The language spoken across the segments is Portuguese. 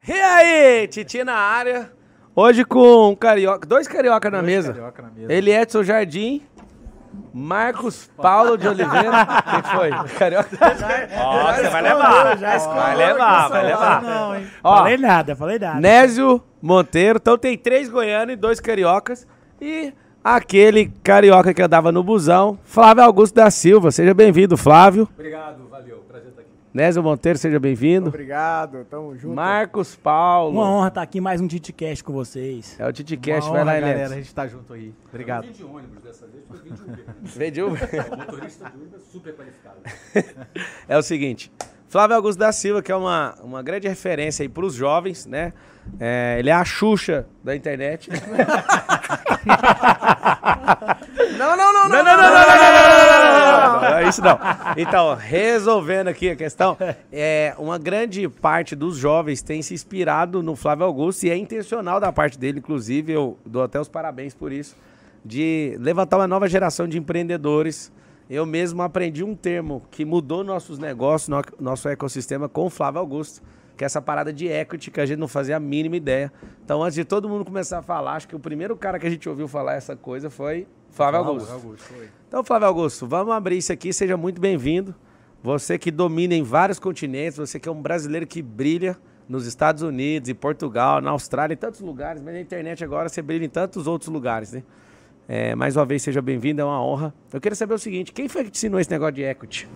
E aí, Titi na área. Hoje com um carioca, dois carioca na mesa. Ele é Edson Jardim, Marcos Paulo de Oliveira. Quem foi? Carioca. Nossa, vai levar. Vai levar. Não, hein? Ó, Falei nada. Nésio Monteiro. Então tem 3 goianos e 2 cariocas. E aquele carioca que andava no busão, Flávio Augusto da Silva. Seja bem-vindo, Flávio. Obrigado, valeu. Prazer estar aqui. Nésio Monteiro, seja bem-vindo. Obrigado, tamo junto. Marcos Paulo. Uma honra estar aqui mais um TitiCast com vocês. É o TitiCast, Uma vai lá, honra, Enéas. galera, a gente tá junto aí. Obrigado. Eu vim de ônibus dessa vez, porque eu vim de Uber. Vem de Uber. O motorista de Uber é super qualificado. É o seguinte, Flávio Augusto da Silva, que é uma grande referência aí pros jovens, né? Ele é a Xuxa da internet. Não, é isso não. Então, resolvendo aqui a questão, uma grande parte dos jovens tem se inspirado no Flávio Augusto, e é intencional da parte dele, inclusive, eu dou até os parabéns por isso, de levantar uma nova geração de empreendedores. Eu mesmo aprendi um termo que mudou nossos negócios, nosso ecossistema com o Flávio Augusto, que é essa parada de equity, que a gente não fazia a mínima ideia. Então, antes de todo mundo começar a falar, acho que o primeiro cara que a gente ouviu falar essa coisa foi Flávio Augusto. Então, Flávio Augusto, vamos abrir isso aqui, seja muito bem-vindo. Você que domina em vários continentes, você que é um brasileiro que brilha nos Estados Unidos, em Portugal, na Austrália, em tantos lugares, mas na internet agora você brilha em tantos outros lugares, né? Mais uma vez, seja bem-vindo, é uma honra. Eu queria saber o seguinte, quem foi que te ensinou esse negócio de equity?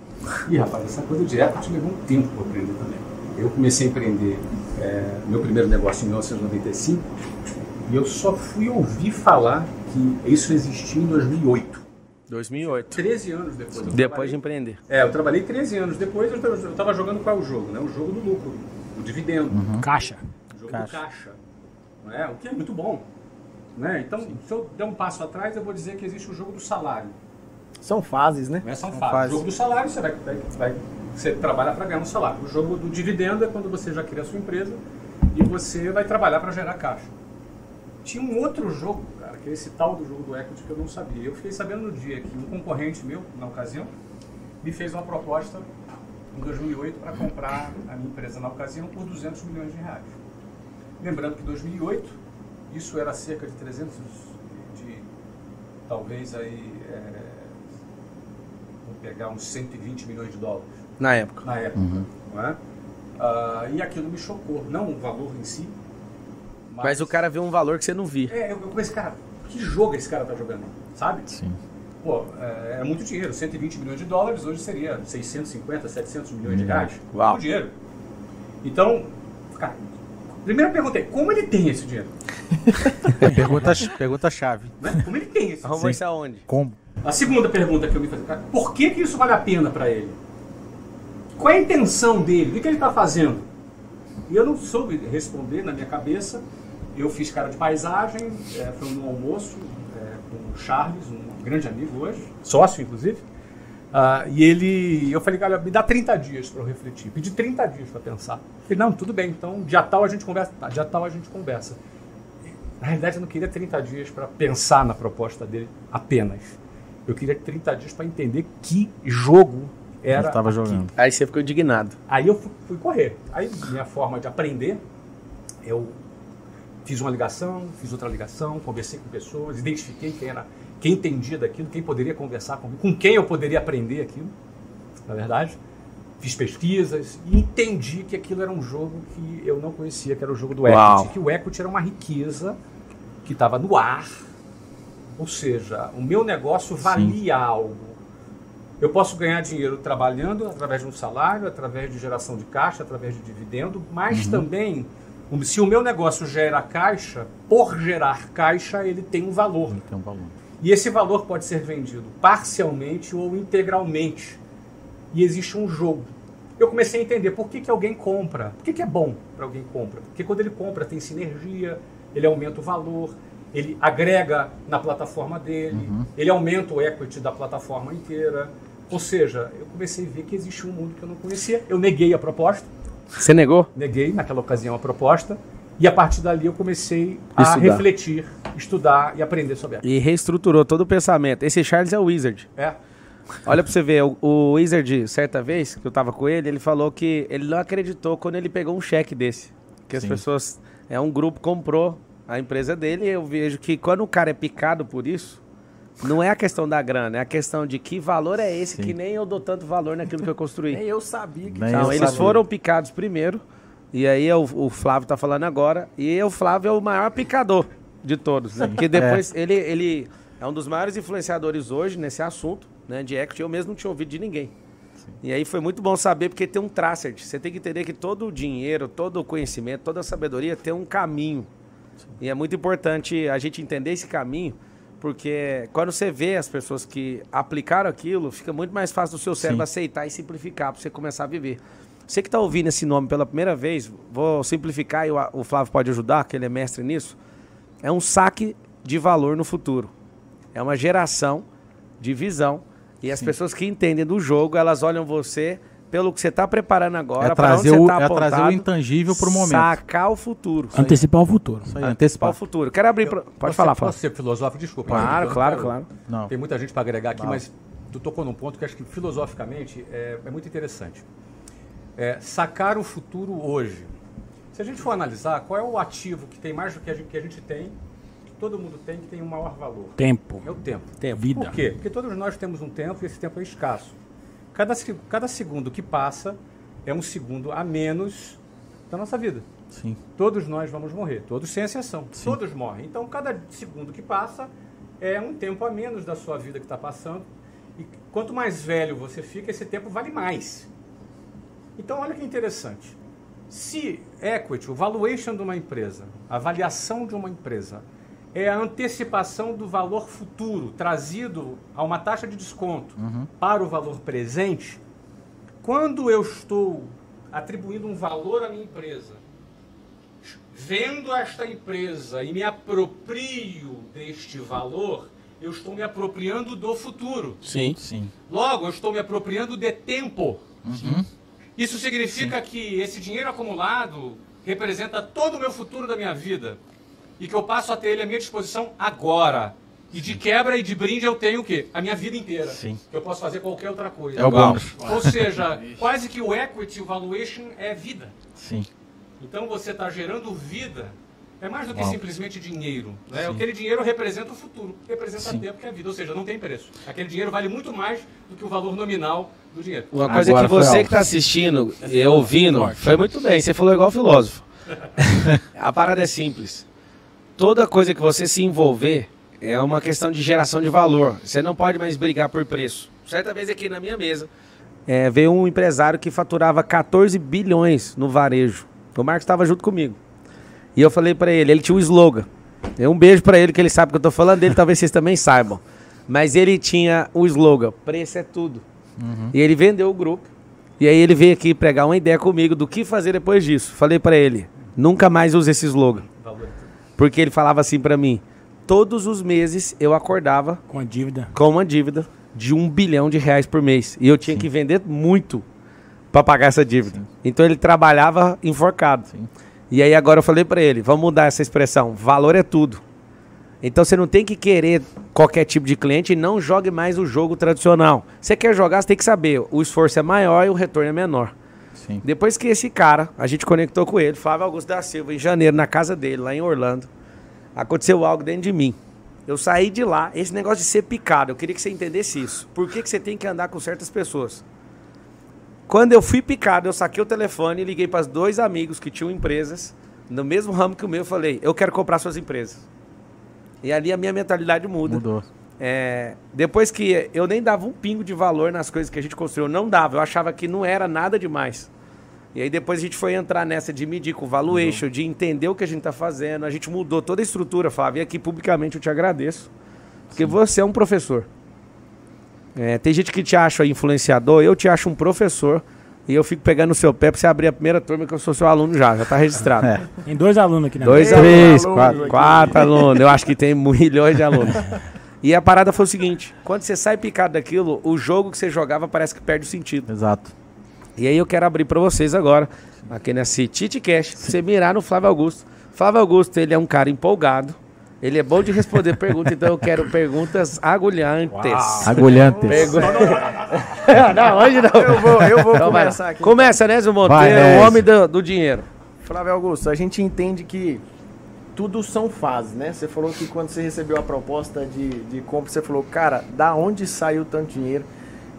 Ih, rapaz, essa coisa de equity levou um tempo para aprender também. Eu comecei a empreender meu primeiro negócio em 1995 e eu só fui ouvir falar que isso existia em 2008. 2008. 13 anos depois. Depois de empreender. Eu trabalhei 13 anos depois, eu estava jogando qual é o jogo, né? O jogo do lucro, o dividendo. Caixa. O jogo do caixa. Não é? O que é muito bom. Né? Então, se eu der um passo atrás, eu vou dizer que existe o jogo do salário. São fases, né? Não é só fases. O jogo do salário, você trabalha para ganhar um salário. O jogo do dividendo é quando você já cria a sua empresa e você vai trabalhar para gerar caixa. Tinha um outro jogo, cara, que é esse tal do jogo do equity que eu não sabia. Eu fiquei sabendo no dia que um concorrente meu, na ocasião, me fez uma proposta em 2008 para comprar a minha empresa na ocasião por 200 milhões de reais. Lembrando que em 2008, isso era cerca de 300, talvez aí, vou pegar uns 120 milhões de dólares. Na época. Não é? E aquilo me chocou, não o valor em si. Mas o cara viu um valor que você não via. Eu comecei, cara, que jogo esse cara tá jogando, sabe? Sim. Pô, é muito dinheiro, 120 milhões de dólares, hoje seria 650, 700 milhões de reais. Uau. Muito dinheiro. Então, cara, primeiro eu perguntei, como ele tem esse dinheiro? Pergunta-chave. Né? Como ele tem esse dinheiro? Vamos ver aonde. Como? A segunda pergunta que eu me fiz, cara, por que isso vale a pena para ele? Qual é a intenção dele? O que ele está fazendo? E eu não soube responder na minha cabeça. Eu fiz cara de paisagem, foi num almoço com o Charles, um grande amigo hoje, sócio inclusive. Eu falei, cara, me dá 30 dias para eu refletir. Pedi 30 dias para pensar. Falei, não, tudo bem, então dia tal a gente conversa. Tá, dia tal a gente conversa. Na realidade, eu não queria 30 dias para pensar na proposta dele apenas. Eu queria 30 dias para entender que jogo era. Ele estava jogando. Aí você ficou indignado. Aí eu fui correr. Aí, minha forma de aprender, eu fiz uma ligação, fiz outra ligação, conversei com pessoas, identifiquei quem entendia daquilo, quem poderia conversar comigo, com quem eu poderia aprender aquilo, na verdade. Fiz pesquisas e entendi que aquilo era um jogo que eu não conhecia, que era o jogo do equity. Que o equity era uma riqueza que estava no ar, ou seja, o meu negócio valia algo. Eu posso ganhar dinheiro trabalhando através de um salário, através de geração de caixa, através de dividendo, mas também, se o meu negócio gera caixa, por gerar caixa, ele tem um valor. Ele tem um valor. E esse valor pode ser vendido parcialmente ou integralmente. E existe um jogo. Eu comecei a entender por que alguém compra. Por que é bom para alguém compra? Porque quando ele compra tem sinergia, ele aumenta o valor, ele agrega na plataforma dele, ele aumenta o equity da plataforma inteira. Ou seja, eu comecei a ver que existe um mundo que eu não conhecia. Eu neguei a proposta. Você negou? Neguei naquela ocasião a proposta. E a partir dali eu comecei a refletir, estudar e aprender sobre ela. E reestruturou todo o pensamento. Esse Charles é o Wizard. Olha pra você ver, o Wizard, certa vez, que eu tava com ele, ele falou que ele não acreditou quando ele pegou um cheque desse. Que as pessoas... um grupo comprou a empresa dele e eu vejo que quando o cara é picado por isso, não é a questão da grana, é a questão de que valor é esse que nem eu dou tanto valor naquilo que eu construí. Nem eu sabia que... Então, eles foram picados primeiro, e aí o Flávio tá falando agora, e o Flávio é o maior picador de todos, né? Porque depois ele é um dos maiores influenciadores hoje nesse assunto, né, de equity. Eu mesmo não tinha ouvido de ninguém. Sim. E aí foi muito bom saber, porque tem um tracer. Você tem que entender que todo o dinheiro, todo o conhecimento, toda a sabedoria tem um caminho. Sim. E é muito importante a gente entender esse caminho, porque quando você vê as pessoas que aplicaram aquilo, fica muito mais fácil do seu cérebro aceitar e simplificar para você começar a viver. Você que está ouvindo esse nome pela primeira vez, vou simplificar e o Flávio pode ajudar, que ele é mestre nisso. É um saque de valor no futuro. É uma geração de visão. E as pessoas que entendem do jogo, elas olham você pelo que você está preparando agora, para onde você está apontado. É trazer o intangível para o momento. Sacar o futuro. Antecipar o futuro. Isso aí, antecipar o futuro. Quero abrir... Pode falar, Flávio. Posso ser filosófico? Desculpa. Claro. Não. Tem muita gente para agregar aqui, mas tu tocou num ponto que acho que filosoficamente é muito interessante. Sacar o futuro hoje. Se a gente for analisar, qual é o ativo que tem mais do que a gente tem, que todo mundo tem, que tem um maior valor? Tempo. É o tempo. Vida. Por quê? Porque todos nós temos um tempo e esse tempo é escasso. Cada segundo que passa é um segundo a menos da nossa vida. Sim. Todos nós vamos morrer, todos sem exceção. Sim. Todos morrem. Então, cada segundo que passa é um tempo a menos da sua vida que está passando. E quanto mais velho você fica, esse tempo vale mais. Então, olha que interessante. Se equity, o valuation de uma empresa, a avaliação de uma empresa, é a antecipação do valor futuro trazido a uma taxa de desconto para o valor presente, quando eu estou atribuindo um valor à minha empresa, vendo esta empresa e me aproprio deste valor, eu estou me apropriando do futuro. Sim. Logo, eu estou me apropriando de tempo. Isso significa que esse dinheiro acumulado representa todo o meu futuro da minha vida e que eu passo a ter ele à minha disposição agora. E de quebra e de brinde eu tenho o quê? A minha vida inteira. Sim. Que eu posso fazer qualquer outra coisa. É o bônus. Ou seja, quase que o equity, o valuation é vida. Sim. Então você está gerando vida. É mais do que simplesmente dinheiro. Né? Aquele dinheiro representa o futuro, representa tempo que é a vida. Ou seja, não tem preço. Aquele dinheiro vale muito mais do que o valor nominal do dinheiro. Uma coisa que você que está assistindo e ouvindo, foi muito bem, você falou igual filósofo. A parada é simples. Toda coisa que você se envolver é uma questão de geração de valor. Você não pode mais brigar por preço. Certa vez aqui na minha mesa, veio um empresário que faturava 14 bilhões no varejo. O Marcos estava junto comigo. E eu falei para ele tinha um slogan. Um beijo para ele, que ele sabe que eu tô falando dele, talvez vocês também saibam. Mas ele tinha o slogan, preço é tudo. E ele vendeu o grupo. E aí ele veio aqui pregar uma ideia comigo do que fazer depois disso. Falei para ele, nunca mais use esse slogan. Porque ele falava assim para mim, todos os meses eu acordava com uma dívida de R$1 bilhão por mês. E eu tinha que vender muito para pagar essa dívida. Então ele trabalhava enforcado. E aí agora eu falei para ele, vamos mudar essa expressão, valor é tudo. Então você não tem que querer qualquer tipo de cliente e não jogue mais o jogo tradicional. Você quer jogar, você tem que saber, o esforço é maior e o retorno é menor. Sim. Depois que esse cara, a gente conectou com ele, Flávio Augusto da Silva, em janeiro, na casa dele, lá em Orlando, aconteceu algo dentro de mim. Eu saí de lá, esse negócio de ser picado, eu queria que você entendesse isso. Por que você tem que andar com certas pessoas? Quando eu fui picado, eu saquei o telefone e liguei para os 2 amigos que tinham empresas, no mesmo ramo que o meu, eu falei, eu quero comprar suas empresas. E ali a minha mentalidade muda. Mudou. Depois que eu nem dava um pingo de valor nas coisas que a gente construiu, não dava, eu achava que não era nada demais. E aí depois a gente foi entrar nessa de medir com o valuation, de entender o que a gente está fazendo, a gente mudou toda a estrutura, Flávio, e aqui publicamente eu te agradeço, porque você é um professor. Tem gente que te acha influenciador, eu te acho um professor, e eu fico pegando o seu pé pra você abrir a primeira turma, que eu sou seu aluno já tá registrado. Tem 2 alunos aqui na 2, 3, 4 alunos, eu acho que tem milhões de alunos. E a parada foi o seguinte, quando você sai picado daquilo, o jogo que você jogava parece que perde o sentido. Exato. E aí eu quero abrir pra vocês agora, aqui nesse TitiCast, pra você mirar no Flávio Augusto. Flávio Augusto, ele é um cara empolgado, ele é bom de responder perguntas, então eu quero perguntas agulhantes. Agulhantes. Não, hoje não. Eu vou então começar aqui. Começa, né, Zé Monteiro, o homem do dinheiro. Flávio Augusto, a gente entende que tudo são fases, né? Você falou que quando você recebeu a proposta de compra, você falou, cara, da onde saiu tanto dinheiro?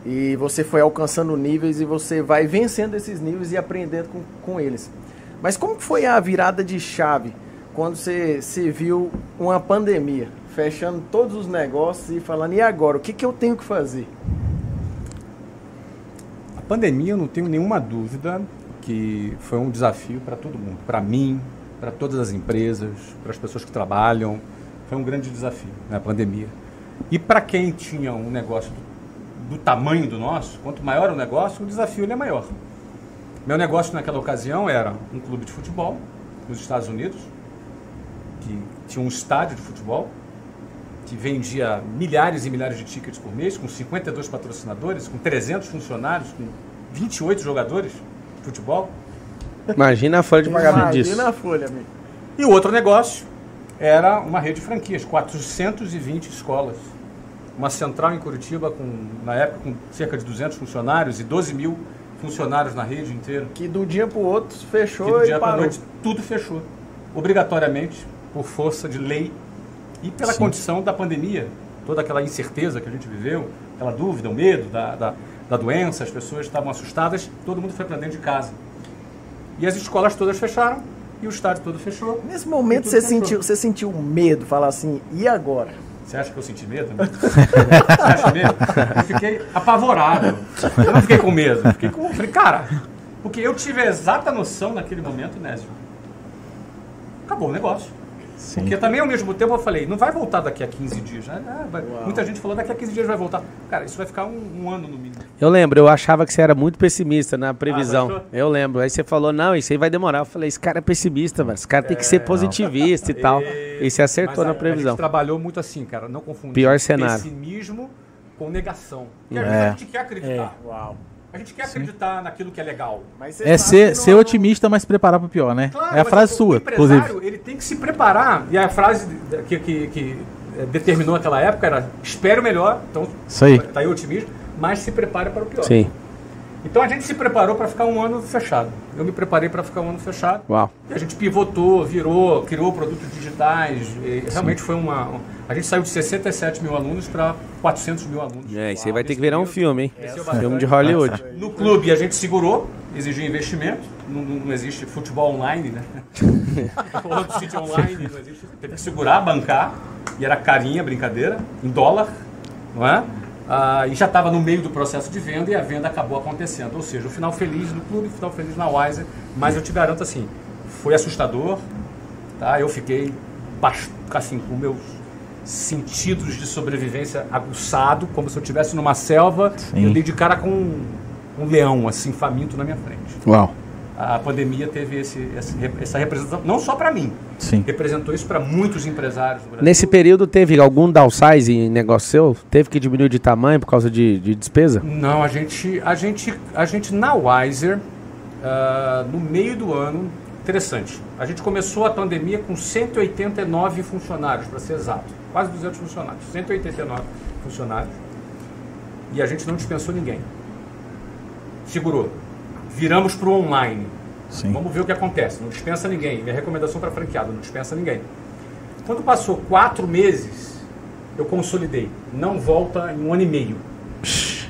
E você foi alcançando níveis e você vai vencendo esses níveis e aprendendo com eles. Mas como foi a virada de chave quando você viu uma pandemia, fechando todos os negócios e falando, e agora, o que eu tenho que fazer? A pandemia, eu não tenho nenhuma dúvida que foi um desafio para todo mundo, para mim, para todas as empresas, para as pessoas que trabalham. Foi um grande desafio, né, a pandemia. E para quem tinha um negócio do tamanho do nosso, quanto maior o negócio, o desafio ele é maior. Meu negócio naquela ocasião era um clube de futebol nos Estados Unidos, que tinha um estádio de futebol, que vendia milhares e milhares de tickets por mês, com 52 patrocinadores, com 300 funcionários, com 28 jogadores de futebol. Imagina a folha de pagamento disso. Imagina a folha, amigo. E o outro negócio era uma rede de franquias, 420 escolas. Uma central em Curitiba, na época, com cerca de 200 funcionários e 12 mil funcionários na rede inteira. Que do dia para o outro fechou Que do dia e para parou. noite tudo fechou. Obrigatoriamente, por força de lei e pela condição da pandemia. Toda aquela incerteza que a gente viveu, aquela dúvida, o medo da doença, as pessoas estavam assustadas, todo mundo foi para dentro de casa. E as escolas todas fecharam e o estádio todo fechou. Nesse momento você sentiu medo, falar assim, e agora? Você acha que eu senti medo? Você acha medo? Eu fiquei apavorado. Eu não fiquei com medo. Falei, cara, porque eu tive a exata noção naquele momento, Nésio. Acabou o negócio. Sim. Porque também ao mesmo tempo eu falei, não vai voltar daqui a 15 dias. Né? Muita gente falou, daqui a 15 dias vai voltar. Cara, isso vai ficar um ano no mínimo. Eu lembro, eu achava que você era muito pessimista na previsão. gostou? Eu lembro. Aí você falou, não, isso aí vai demorar. Eu falei, esse cara é pessimista, mano. Esse cara tem que ser positivista e tal. E você acertou Mas na a previsão. gente trabalhou muito assim, cara, não confundir Pior cenário. pessimismo com negação. Porque às vezes a gente quer acreditar. Uau. A gente quer acreditar naquilo que é legal. Mas você É sabe que ser não- otimista, mas se preparar pro pior, né? Claro, É a mas frase o sua, empresário, inclusive. ele tem que se preparar. E a frase que determinou aquela época era: espere o melhor, então Isso aí. tá aí o otimismo, mas se prepare para o pior. Sim. Então a gente se preparou para ficar um ano fechado. Eu me preparei para ficar um ano fechado. Uau. E a gente pivotou, virou, criou produtos digitais. E realmente foi a gente saiu de 67 mil alunos para 400 mil alunos. É, isso aí vai ter que Nesse virar um período, filme, hein? cresceu Filme bastante. de Hollywood. No clube a gente segurou, exigiu investimento, não existe futebol online, né? Falando do sítio online, não existe. Teve que segurar, bancar, e era carinha, brincadeira, em dólar, não é? E já estava no meio do processo de venda e a venda acabou acontecendo. Ou seja, o final feliz no clube, o final feliz na Wiser, mas eu te garanto assim, foi assustador, tá? Eu fiquei assim, com meus sentidos de sobrevivência aguçado, como se eu estivesse numa selva. Sim. Eu dei de cara com um leão, assim, faminto na minha frente. Uau. A pandemia teve essa representação, não só para mim, Sim. representou isso para muitos empresários do Brasil. Nesse período teve algum downsize em negócio seu? Teve que diminuir de tamanho por causa de despesa? Não, a gente na Wiser, no meio do ano, interessante, a gente começou a pandemia com 189 funcionários, para ser exato, quase 200 funcionários, 189 funcionários, e a gente não dispensou ninguém. Segurou. Viramos para o online. Sim. Vamos ver o que acontece. Não dispensa ninguém. Minha recomendação para franqueado, não dispensa ninguém. Quando passou 4 meses, eu consolidei. Não volta em 1 ano e meio.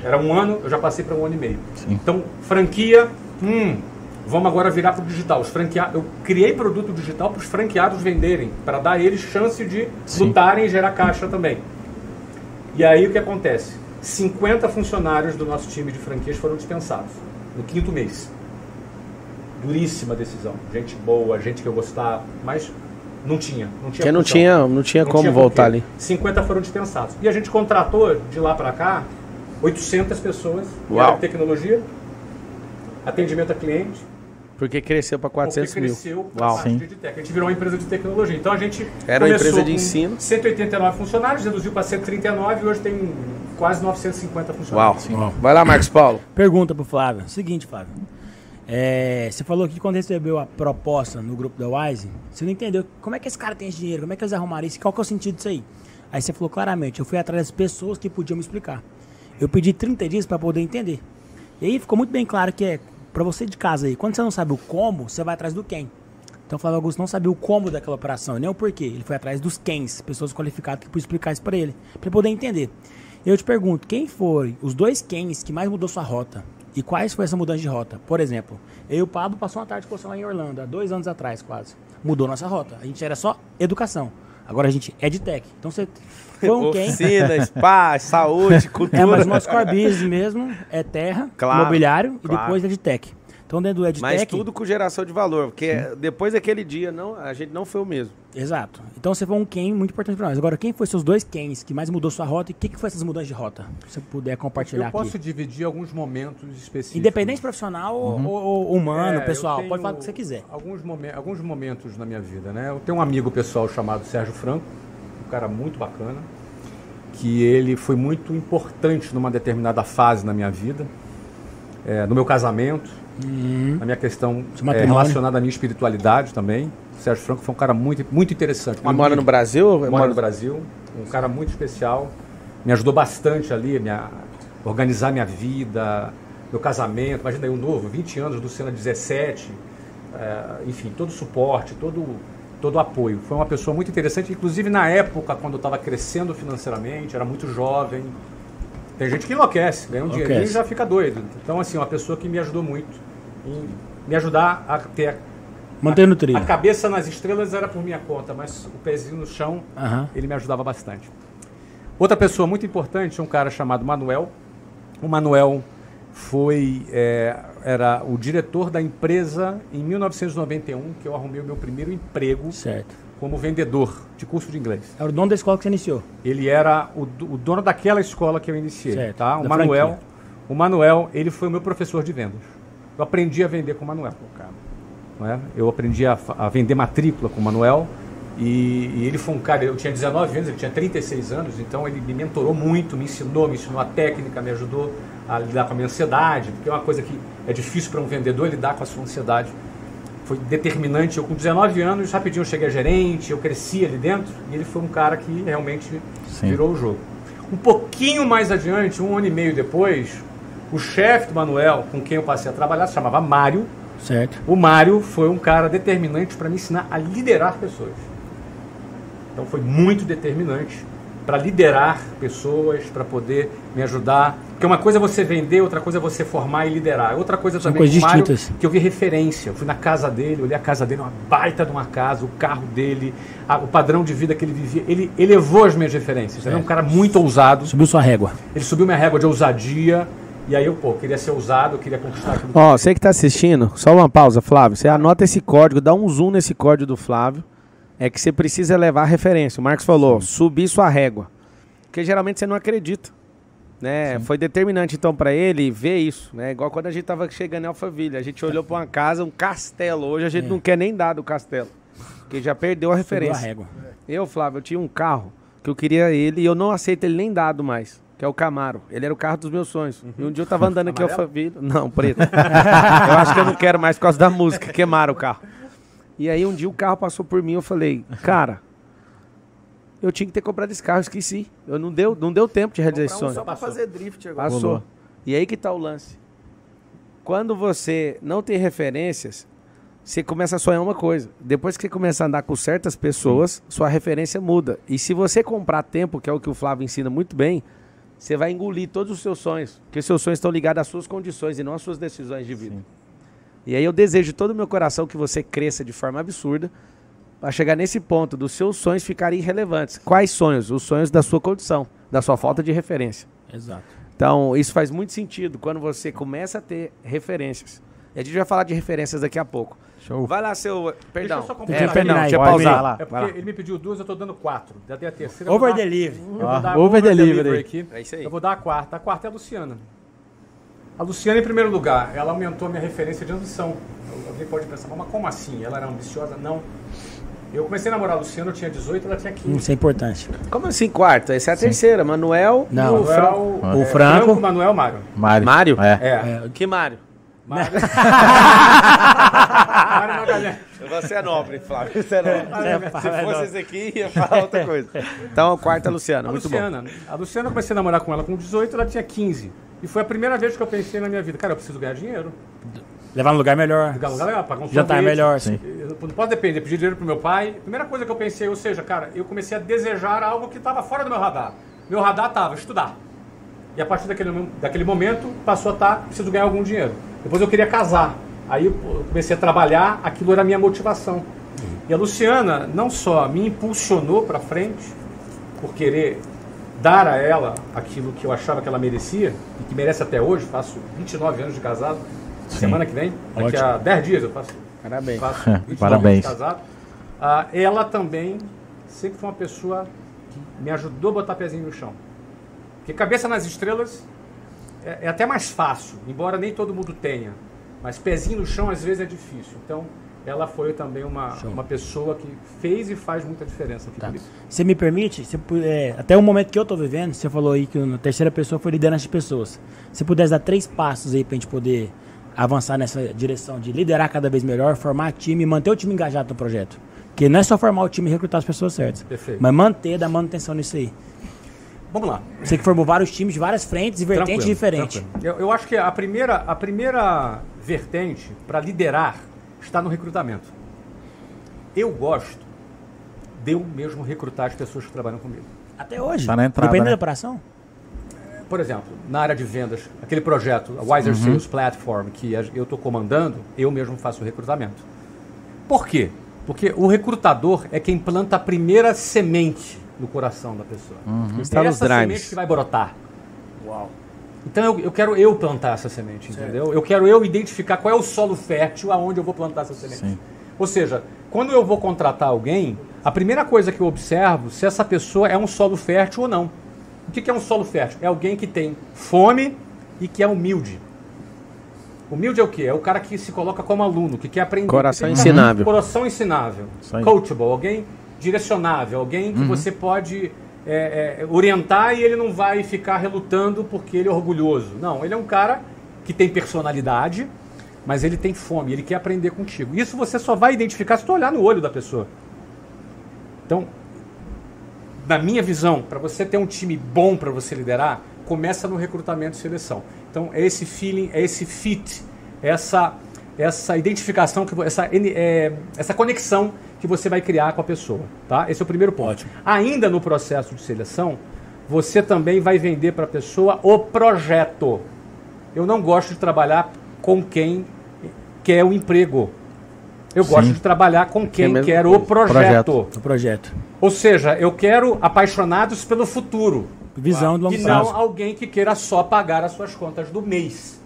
Era 1 ano, eu já passei para 1 ano e meio. Sim. Então, franquia, vamos agora virar para o digital. Eu criei produto digital para os franqueados venderem, para dar a eles chance de Sim. lutarem e gerar caixa também. E aí o que acontece? 50 funcionários do nosso time de franquias foram dispensados no 5º mês. Duríssima decisão. Gente boa, gente que eu gostava, mas não tinha. Porque não função. tinha Não como tinha voltar porquê. ali. 50 foram dispensados. E a gente contratou de lá para cá 800 pessoas. Uau. Área de tecnologia, atendimento a cliente. Porque cresceu para 400 porque mil. cresceu a Uau. parte Sim. de tech. A gente virou uma empresa de tecnologia. Então a gente Era uma começou empresa de com ensino. 189 funcionários, reduziu para 139 e hoje tem quase 950 funcionários. Uau. Vai lá, Marcos Paulo. Pergunta pro Flávio. Seguinte, Flávio. Você falou que quando recebeu a proposta no grupo da Wise, você não entendeu como é que esse cara tem esse dinheiro, como é que eles arrumaram isso, qual que é o sentido disso aí? Aí você falou claramente, eu fui atrás das pessoas que podiam me explicar. Eu pedi 30 dias para poder entender. E aí ficou muito bem claro que para você de casa aí, quando você não sabe o como, você vai atrás do quem. Então o Flávio Augusto não sabia o como daquela operação, nem o porquê. Ele foi atrás dos quens, pessoas qualificadas que podiam explicar isso pra ele poder entender. Eu te pergunto, quem foi os 2 quens que mais mudou sua rota? E quais foi essa mudança de rota? Por exemplo, eu e o Pablo passou uma tarde com você lá em Orlando, há 2 anos atrás quase. Mudou nossa rota. A gente era só educação. Agora a gente é de tech. Então você foi um quem... Oficina, spa, saúde, cultura. Mas o nosso core business mesmo é terra, imobiliário e depois é de tech. Então dentro do EdTech... Mas tudo com geração de valor, porque depois daquele dia a gente não foi o mesmo. Exato. Então você foi um quem muito importante para nós. Agora, quem foi seus 2 quens que mais mudou sua rota e o que foi essas mudanças de rota? Se você puder compartilhar aqui. Eu posso dividir alguns momentos específicos. Independente profissional ou humano, pessoal, pode falar o que você quiser. Alguns momentos na minha vida, né? Eu tenho um amigo pessoal chamado Sérgio Franco, um cara muito bacana, que ele foi muito importante numa determinada fase na minha vida, no meu casamento, na minha questão relacionada à minha espiritualidade também. O Sérgio Franco foi um cara muito, muito interessante. Ele mora no Brasil? Mora no Brasil, um cara muito especial. Me ajudou bastante ali a organizar minha vida, meu casamento. Imagina eu novo, 20 anos, Luciana 17. Enfim, todo o suporte, todo o apoio. Foi uma pessoa muito interessante, inclusive na época, quando eu estava crescendo financeiramente, era muito jovem. Tem gente que enlouquece, ganha um dinheirinho e já fica doido. Então, assim, uma pessoa que me ajudou muito em me ajudar a ter... Manter no trilho. A cabeça nas estrelas era por minha conta, mas o pezinho no chão, ele me ajudava bastante. Outra pessoa muito importante é um cara chamado Manuel. O Manuel era o diretor da empresa em 1991, que eu arrumei o meu primeiro emprego como vendedor de curso de inglês. Era o dono da escola que você iniciou? Ele era o dono daquela escola que eu iniciei. Tá? O Manuel, ele foi o meu professor de vendas. Eu aprendi a vender com o Manuel. Eu aprendi a vender matrícula com o Manuel. E ele foi um cara, eu tinha 19 anos, ele tinha 36 anos, então ele me mentorou muito, me ensinou a técnica, me ajudou a lidar com a minha ansiedade, porque é uma coisa que é difícil para um vendedor lidar com a sua ansiedade. Foi determinante. Eu com 19 anos, rapidinho eu cheguei a gerente, eu cresci ali dentro, e ele foi um cara que realmente virou o jogo. Um pouquinho mais adiante, 1 ano e meio depois, o chefe do Manuel, com quem eu passei a trabalhar, se chamava Mário. Certo. O Mário foi um cara determinante para me ensinar a liderar pessoas. Então foi muito determinante para liderar pessoas, para poder me ajudar. Porque uma coisa é você vender, outra coisa é você formar e liderar. Outra coisa também com o Mário, que eu vi referência. Eu fui na casa dele, olhei a casa dele, uma baita de uma casa, o carro dele, o padrão de vida que ele vivia. Ele elevou as minhas referências. Ele é um cara muito ousado. Subiu sua régua. Ele subiu minha régua de ousadia. E aí eu, queria ser ousado, eu queria conquistar aquilo. Você que tá assistindo, só uma pausa, Flávio. Você anota esse código, dá um zoom nesse código do Flávio. É que você precisa levar a referência. O Marcos falou, subir sua régua. Porque geralmente você não acredita. Né? Foi determinante então para ele ver isso. Né? Igual quando a gente tava chegando em Alphaville. A gente olhou para uma casa, um castelo. Hoje a gente não quer nem dar do castelo. Porque já perdeu a referência. A régua. Flávio, eu tinha um carro que eu queria ele e eu não aceito ele nem dado mais. Que é o Camaro. Ele era o carro dos meus sonhos. E um dia eu tava andando aqui em Alphaville. Não, preto. Eu acho que eu não quero mais por causa da música. Queimaram o carro. E aí um dia o carro passou por mim, eu falei, cara, eu tinha que ter comprado esse carro, eu esqueci. Não deu tempo de realizar esse sonho. Só pra fazer drift agora. Passou. E aí que tá o lance. Quando você não tem referências, você começa a sonhar uma coisa. Depois que você começa a andar com certas pessoas, sua referência muda. E se você comprar tempo, que é o que o Flávio ensina muito bem, você vai engolir todos os seus sonhos. Porque seus sonhos estão ligados às suas condições e não às suas decisões de vida. Sim. E aí eu desejo de todo o meu coração que você cresça de forma absurda para chegar nesse ponto dos seus sonhos ficarem irrelevantes. Quais sonhos? Os sonhos da sua condição, da sua falta de referência. Exato. Então, isso faz muito sentido quando você começa a ter referências. E a gente vai falar de referências daqui a pouco. Show. Vai lá, seu... Perdão. Deixa eu só completar. Deixa eu pausar lá. É porque ele me pediu 2, eu tô dando 4. Já dei a terceira. Over delivery. Over delivery aqui. É isso aí. Eu vou dar a quarta. A quarta é a Luciana. A Luciana, em primeiro lugar, ela aumentou a minha referência de ambição. Alguém pode pensar, mas como assim? Ela era ambiciosa? Não. Eu comecei a namorar a Luciana, eu tinha 18, ela tinha 15. Isso é importante. Como assim quarta? Essa é a terceira. Manuel... Não. O Franco. Manuel, Mário. Mário? Que Mário? Mário Magalhães. Você é nobre, Flávio. Você é nobre. Se fosse esse aqui, ia falar outra coisa. Então, a quarta é a Luciana. Muito bom. A Luciana, eu comecei a namorar com ela com 18, ela tinha 15. E foi a primeira vez que eu pensei na minha vida, cara, eu preciso ganhar dinheiro. Levar num lugar melhor. Pagar um Jantar sorvete. melhor, sim. não posso depender, pedir dinheiro pro meu pai. Primeira coisa que eu pensei, ou seja, cara, eu comecei a desejar algo que estava fora do meu radar. Meu radar estava estudar. E a partir daquele momento passou a estar, preciso ganhar algum dinheiro. Depois eu queria casar. Aí eu comecei a trabalhar, aquilo era a minha motivação. E a Luciana não só me impulsionou para frente, por querer dar a ela aquilo que eu achava que ela merecia, e que merece até hoje, faço 29 anos de casado, semana que vem, daqui a 10 dias eu faço. Parabéns. Faço 29 Parabéns. anos de casado. Ela também sempre foi uma pessoa que me ajudou a botar pezinho no chão. Porque cabeça nas estrelas é até mais fácil, embora nem todo mundo tenha. Mas pezinho no chão às vezes é difícil. Então, ela foi também uma pessoa que fez e faz muita diferença aqui comigo. Você me permite? Até o momento que eu estou vivendo, você falou aí que a terceira pessoa foi liderança de pessoas. Se pudesse dar 3 passos aí para a gente poder avançar nessa direção de liderar cada vez melhor, formar time e manter o time engajado no projeto. Porque não é só formar o time e recrutar as pessoas certas. Perfeito. Mas manter, dar manutenção nisso aí. Vamos lá. Você que formou vários times de várias frentes e vertentes diferentes. Eu acho que a primeira vertente para liderar está no recrutamento. Eu gosto de eu mesmo recrutar as pessoas que trabalham comigo. Até hoje. Tá na entrada, Dependendo né? da operação. Por exemplo, na área de vendas, aquele projeto, a Wiser Sales Platform, que eu estou comandando, eu mesmo faço o recrutamento. Por quê? Porque o recrutador é quem planta a primeira semente no coração da pessoa. Está É nos essa drives. semente que vai brotar. Uau. Então eu quero eu plantar essa semente, entendeu? Eu quero eu identificar qual é o solo fértil aonde eu vou plantar essa semente. Sim. Ou seja, quando eu vou contratar alguém, a primeira coisa que eu observo se essa pessoa é um solo fértil ou não. O que é um solo fértil? É alguém que tem fome e que é humilde. Humilde é o quê? É o cara que se coloca como aluno, que quer aprender. Coração Que tem ensinável. Coração ensinável. Isso aí. Coachable, alguém direcionável, alguém que você pode orientar e ele não vai ficar relutando porque ele é orgulhoso. Não, ele é um cara que tem personalidade, mas ele tem fome, ele quer aprender contigo. Isso você só vai identificar se tu olhar no olho da pessoa. Então, na minha visão, para você ter um time bom para você liderar, começa no recrutamento e seleção. Então, é esse feeling, é esse fit, essa identificação, essa conexão que você vai criar com a pessoa. Tá? Esse é o primeiro ponto. Ótimo. Ainda no processo de seleção, você também vai vender para a pessoa o projeto. Eu não gosto de trabalhar com quem quer o emprego. Eu gosto de trabalhar com quem mesma quer coisa. o projeto. O projeto. Ou seja, eu quero apaixonados pelo futuro. Visão de longo E prazo. não alguém que queira só pagar as suas contas do mês.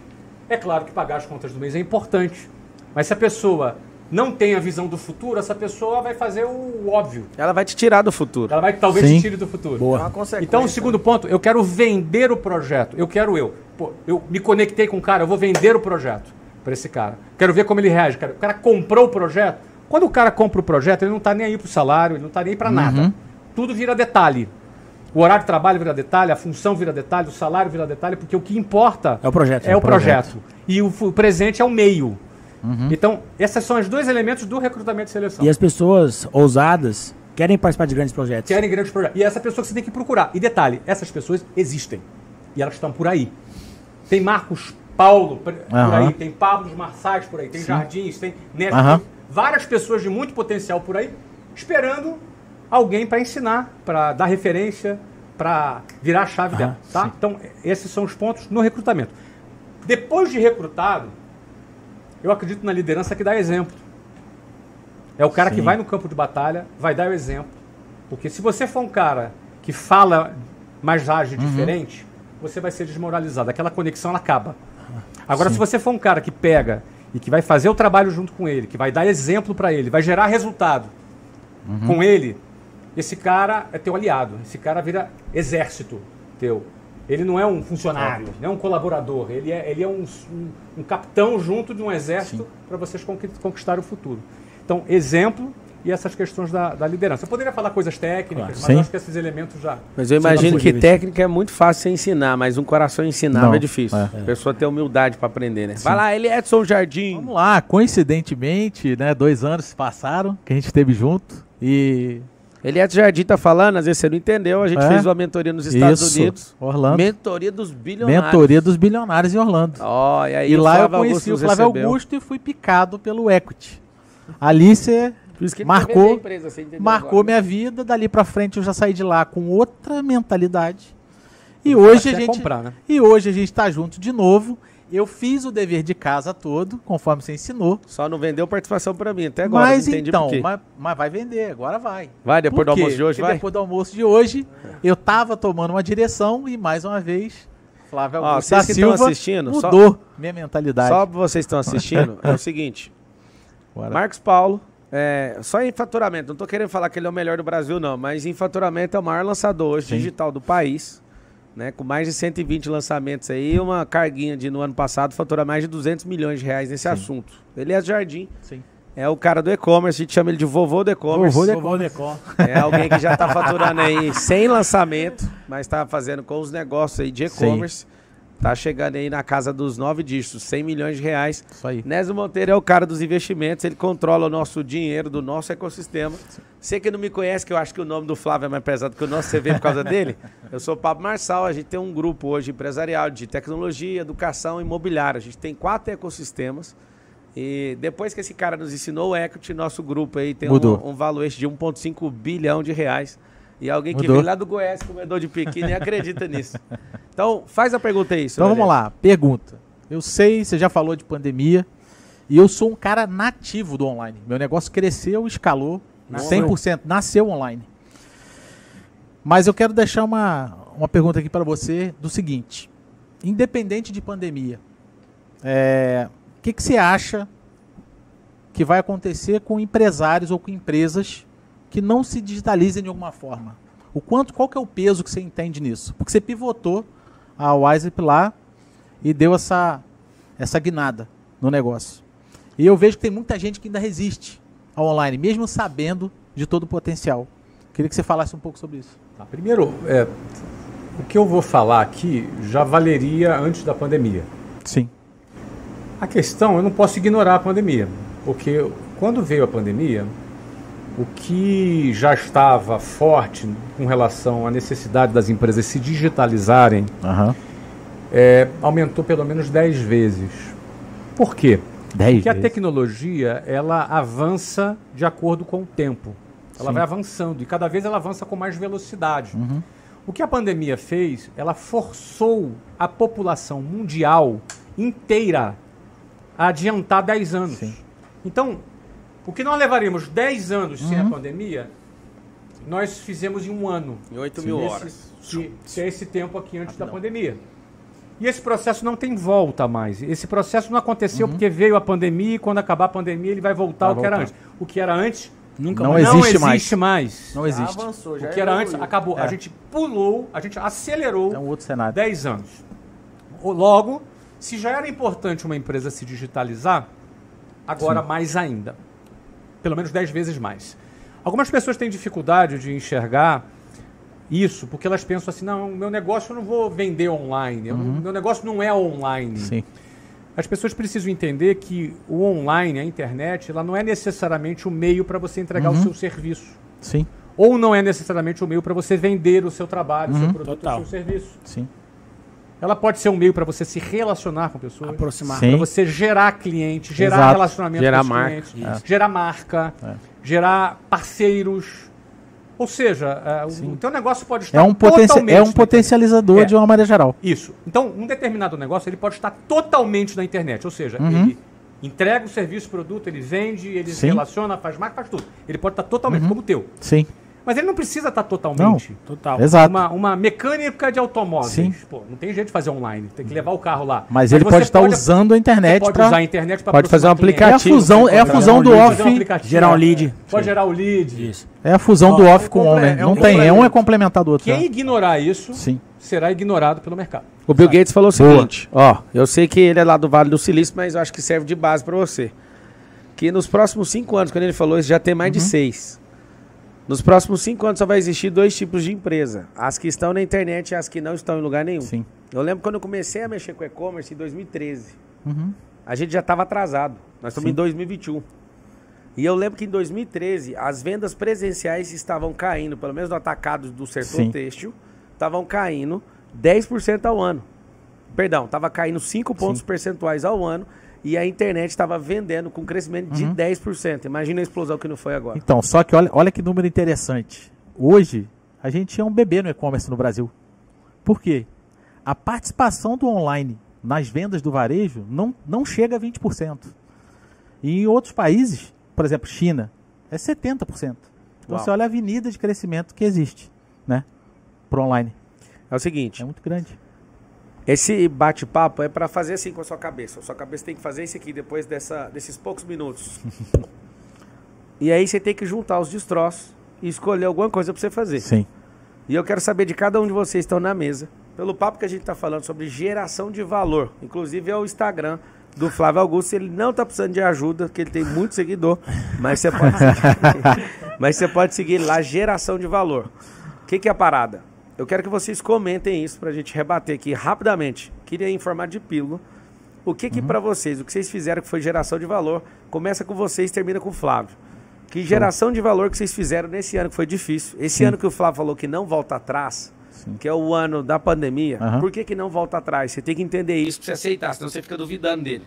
É claro que pagar as contas do mês é importante. Mas se a pessoa não tem a visão do futuro, essa pessoa vai fazer o óbvio. Ela vai te tirar do futuro. Ela vai talvez Sim. te tire do futuro. Boa. É uma consequência. Então, o segundo ponto, eu quero vender o projeto. Eu me conectei com o cara, eu vou vender o projeto para esse cara. Quero ver como ele reage. O cara comprou o projeto. Quando o cara compra o projeto, ele não está nem aí para o salário, ele não está nem aí para nada. Tudo vira detalhe. O horário de trabalho vira detalhe, a função vira detalhe, o salário vira detalhe, porque o que importa É o projeto. é o projeto. E o presente é o meio. Então, esses são os dois elementos do recrutamento e seleção. E as pessoas ousadas querem participar de grandes projetos. Querem grandes projetos. E essa pessoa que você tem que procurar. E detalhe, essas pessoas existem. E elas estão por aí. Tem Marcos Paulo por aí, tem Pablo Marçais por aí, tem Jardins, tem Neto, tem várias pessoas de muito potencial por aí, esperando alguém para ensinar, para dar referência, para virar a chave dela. Tá? Então, esses são os pontos no recrutamento. Depois de recrutado, eu acredito na liderança que dá exemplo. É o cara que vai no campo de batalha, vai dar o exemplo. Porque se você for um cara que fala, mas age diferente, você vai ser desmoralizado. Aquela conexão, ela acaba. Agora, se você for um cara que pega e que vai fazer o trabalho junto com ele, que vai dar exemplo para ele, vai gerar resultado com ele, esse cara é teu aliado. Esse cara vira exército teu. Ele não é um funcionário, não é um colaborador. Ele é um capitão junto de um exército para vocês conquistarem o futuro. Então, exemplo e essas questões da liderança. Eu poderia falar coisas técnicas, mas eu acho que esses elementos já... Mas eu imagino que técnica é muito fácil você ensinar, mas um coração ensinável Não, é difícil. A pessoa tem humildade para aprender, né? Vai lá, ele é Edson Jardim. Vamos lá, coincidentemente, né, 2 anos se passaram que a gente esteve junto e... Ele é Jardim tá falando, às vezes você não entendeu, a gente fez uma mentoria nos Estados Unidos. Orlando. Mentoria dos bilionários. Mentoria dos bilionários em Orlando. Ó, e aí E o lá eu Flávio conheci Augusto o nos Flávio recebeu. Augusto e fui picado pelo Equity. Ali você Por isso que ele marcou, quer vender a empresa, você entendeu marcou agora. minha vida. Dali pra frente eu já saí de lá com outra mentalidade. E O cara hoje, quer comprar, né? e hoje a gente tá junto de novo. Eu fiz o dever de casa todo, conforme você ensinou. Só não vendeu participação pra mim até agora, Mas não entendi então, por quê. mas vai vender, agora vai. Vai, depois do Por quê? almoço de hoje, Porque vai? depois do almoço de hoje, eu tava tomando uma direção e mais uma vez, Flávio Ó, Augusto vocês da que estão Silva assistindo, mudou minha mentalidade. Só pra vocês que estão assistindo, é o seguinte. Bora. Marcos Paulo, só em faturamento, não tô querendo falar que ele é o melhor do Brasil não, mas em faturamento é o maior lançador hoje Sim. digital do país, né? Com mais de 120 lançamentos aí, uma carguinha no ano passado fatura mais de 200 milhões de reais nesse assunto. Ele é Jardim, Sim. é o cara do e-commerce, a gente chama ele de vovô do e-commerce. Vovô Decor. É alguém que já tá faturando aí sem lançamento, mas tá fazendo com os negócios aí de e-commerce. Tá chegando aí na casa dos 9 dígitos, 100 milhões de reais. Isso aí. Nésio Monteiro é o cara dos investimentos, ele controla o nosso dinheiro, do nosso ecossistema. Você que não me conhece, que eu acho que o nome do Flávio é mais pesado que o nosso, você vê por causa dele. Eu sou o Pablo Marçal, a gente tem um grupo hoje empresarial de tecnologia, educação e imobiliária. A gente tem 4 ecossistemas. E depois que esse cara nos ensinou o equity, nosso grupo aí tem um valuation de 1,5 bilhão de reais. E alguém que Mudou. veio lá do Goiás, comedor de piqui, nem acredita nisso. Então, faz a pergunta aí, Então vamos lá, pergunta. Eu sei, você já falou de pandemia, e eu sou um cara nativo do online. Meu negócio cresceu, escalou, 100%, nasceu online. Mas eu quero deixar uma pergunta aqui para você do seguinte. Independente de pandemia, o que você acha que vai acontecer com empresários ou com empresas que não se digitalizem de alguma forma? Qual que é o peso que você entende nisso? Porque você pivotou a Wisep lá e deu essa guinada no negócio. E eu vejo que tem muita gente que ainda resiste ao online, mesmo sabendo de todo o potencial. Queria que você falasse um pouco sobre isso. Tá, primeiro, o que eu vou falar aqui já valeria antes da pandemia. Sim. A questão, eu não posso ignorar a pandemia, porque quando veio a pandemia, o que já estava forte com relação à necessidade das empresas se digitalizarem aumentou pelo menos 10 vezes. Por quê? 10 Porque a vezes. tecnologia, ela avança de acordo com o tempo. Ela vai avançando e cada vez ela avança com mais velocidade. O que a pandemia fez, ela forçou a população mundial inteira a adiantar 10 anos. Sim. Então, o que nós levaríamos 10 anos sem a pandemia, nós fizemos em um ano. Em 8 mil horas. Que é esse tempo aqui antes da pandemia. E esse processo não tem volta mais. Esse processo não aconteceu porque veio a pandemia e quando acabar a pandemia ele vai voltar ao que era antes. O que era antes Nunca Não mais. existe mais. Não Não Já existe. avançou, já O que era evoluiu. antes acabou. É. A gente pulou, a gente acelerou É um outro cenário. 10 anos. Logo, se já era importante uma empresa se digitalizar, agora mais ainda. Pelo menos 10 vezes mais. Algumas pessoas têm dificuldade de enxergar isso, porque elas pensam assim, não, meu negócio eu não vou vender online, meu negócio não é online. Sim. As pessoas precisam entender que o online, a internet, ela não é necessariamente o meio para você entregar o seu serviço. Sim. Ou não é necessariamente o meio para você vender o seu trabalho, o seu produto, Total. o seu serviço. Sim. Ela pode ser um meio para você se relacionar com pessoas, Aproximar. Sim. para você gerar cliente, gerar Exato. relacionamento Gerar com os marca. clientes, Isso. gerar marca, gerar parceiros. Ou seja, o teu negócio pode estar É um totalmente na potencializador É. de uma maneira geral. Isso. Então, um determinado negócio ele pode estar totalmente na internet. Ou seja, ele entrega o serviço, o produto, ele vende, ele se Sim. relaciona, faz marca, faz tudo. Ele pode estar totalmente como o teu. Sim. Mas ele não precisa estar totalmente. Total. Exato. Uma mecânica de automóveis. Sim. Pô, não tem jeito de fazer online. Tem que levar o carro lá. Mas ele você pode estar usando a internet Você pode para... usar a internet para pode fazer um aplicativo. É a fusão do off. Gerar um lead. Pode gerar o lead. Isso. É a fusão do off com o on, né? é Não um tem, é complemento. complementar do outro. Quem né? ignorar isso Sim. será ignorado pelo mercado. O Bill Gates falou o seguinte, ó, eu sei que ele é lá do Vale do Silício, mas eu acho que serve de base pra você. Que nos próximos 5 anos, quando ele falou isso, já tem mais de 6. Nos próximos 5 anos só vai existir 2 tipos de empresa. As que estão na internet e as que não estão em lugar nenhum. Sim. Eu lembro quando eu comecei a mexer com e-commerce em 2013. Uhum. A gente já estava atrasado. Nós estamos Sim. em 2021. E eu lembro que em 2013 as vendas presenciais estavam caindo, pelo menos no atacado do setor Sim. têxtil, estavam caindo 10% ao ano. Perdão, estava caindo 5 pontos percentuais ao ano. e a internet estava vendendo com crescimento de 10%. Imagina a explosão que não foi agora. Então, só que olha que número interessante. Hoje, a gente é um bebê no e-commerce no Brasil. Por quê? A participação do online nas vendas do varejo não chega a 20%. E em outros países, por exemplo, China, é 70%. Então você olha a avenida de crescimento que existe, né, pro online. É o seguinte, É muito grande. esse bate-papo é para fazer assim com a sua cabeça. A sua cabeça tem que fazer isso aqui depois desses poucos minutos. E aí você tem que juntar os destroços e escolher alguma coisa para você fazer. Sim. E eu quero saber de cada um de vocês que estão na mesa, pelo papo que a gente está falando sobre geração de valor. Inclusive é o Instagram do Flávio Augusto. Ele não está precisando de ajuda, porque ele tem muito seguidor. Mas você pode seguir, mas você pode seguir lá, geração de valor. O que é a parada? Eu quero que vocês comentem isso pra gente rebater aqui rapidamente. Queria informar de pílula. O que pra vocês, o que vocês fizeram que foi geração de valor, começa com vocês e termina com o Flávio. Que geração de valor que vocês fizeram nesse ano que foi difícil. Esse ano que o Flávio falou que não volta atrás, que é o ano da pandemia, por que não volta atrás? Você tem que entender isso pra você aceitar, senão você fica duvidando dele.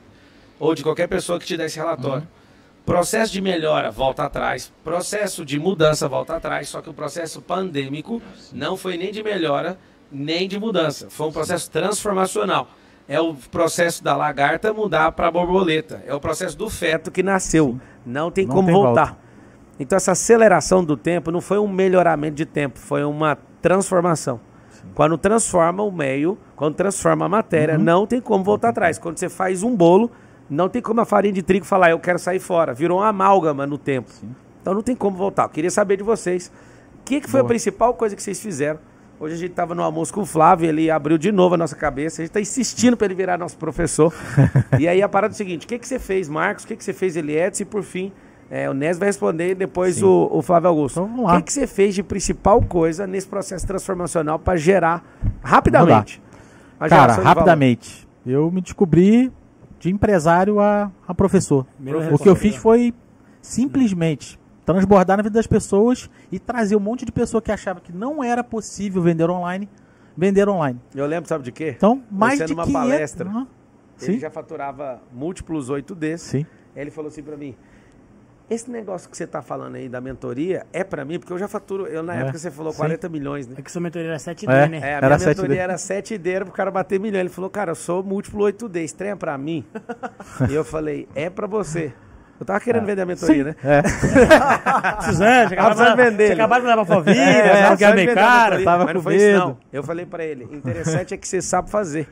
Ou de qualquer pessoa que te dê esse relatório. Processo de melhora, volta atrás. Processo de mudança, volta atrás. Só que o processo pandêmico não foi nem de melhora, nem de mudança. Foi um processo transformacional. É o processo da lagarta mudar para a borboleta. É o processo do feto que nasceu. Não tem como voltar. Volta. Então essa aceleração do tempo não foi um melhoramento de tempo, foi uma transformação. Quando transforma o meio, quando transforma a matéria, não tem como voltar atrás. Quando você faz um bolo, não tem como a farinha de trigo falar, eu quero sair fora. Virou uma amálgama no tempo. Então não tem como voltar. Eu queria saber de vocês, o que foi a principal coisa que vocês fizeram? Hoje a gente estava no almoço com o Flávio, ele abriu de novo a nossa cabeça, a gente está insistindo para ele virar nosso professor. E aí a parada é o seguinte, o que você fez, Marcos? O que você fez, Eliette? E por fim, o Nes vai responder e depois o Flávio Augusto. Então, vamos lá. O que você fez de principal coisa nesse processo transformacional para gerar rapidamente? Cara, rapidamente. Eu me descobri de empresário a professor. O que eu fiz foi simplesmente transbordar na vida das pessoas e trazer um monte de pessoa que achava que não era possível vender online. Eu lembro, sabe de quê? Então, mais de numa 500... palestra, ele Sim. já faturava múltiplos 8 desses. Sim. Aí ele falou assim pra mim, esse negócio que você tá falando aí da mentoria é pra mim, porque eu já faturo, na época você falou 40 milhões, né? É que sua mentoria era 7D, né? A minha mentoria era 7D, era pro cara bater milhão. Ele falou, cara, eu sou múltiplo 8D, estranho é pra mim? E eu falei, é pra você. Eu tava querendo vender a mentoria, né? Suzana, você acabou de levar pra vida, não quer bem cara, tava com medo. Não. Eu falei pra ele, interessante é que você sabe fazer.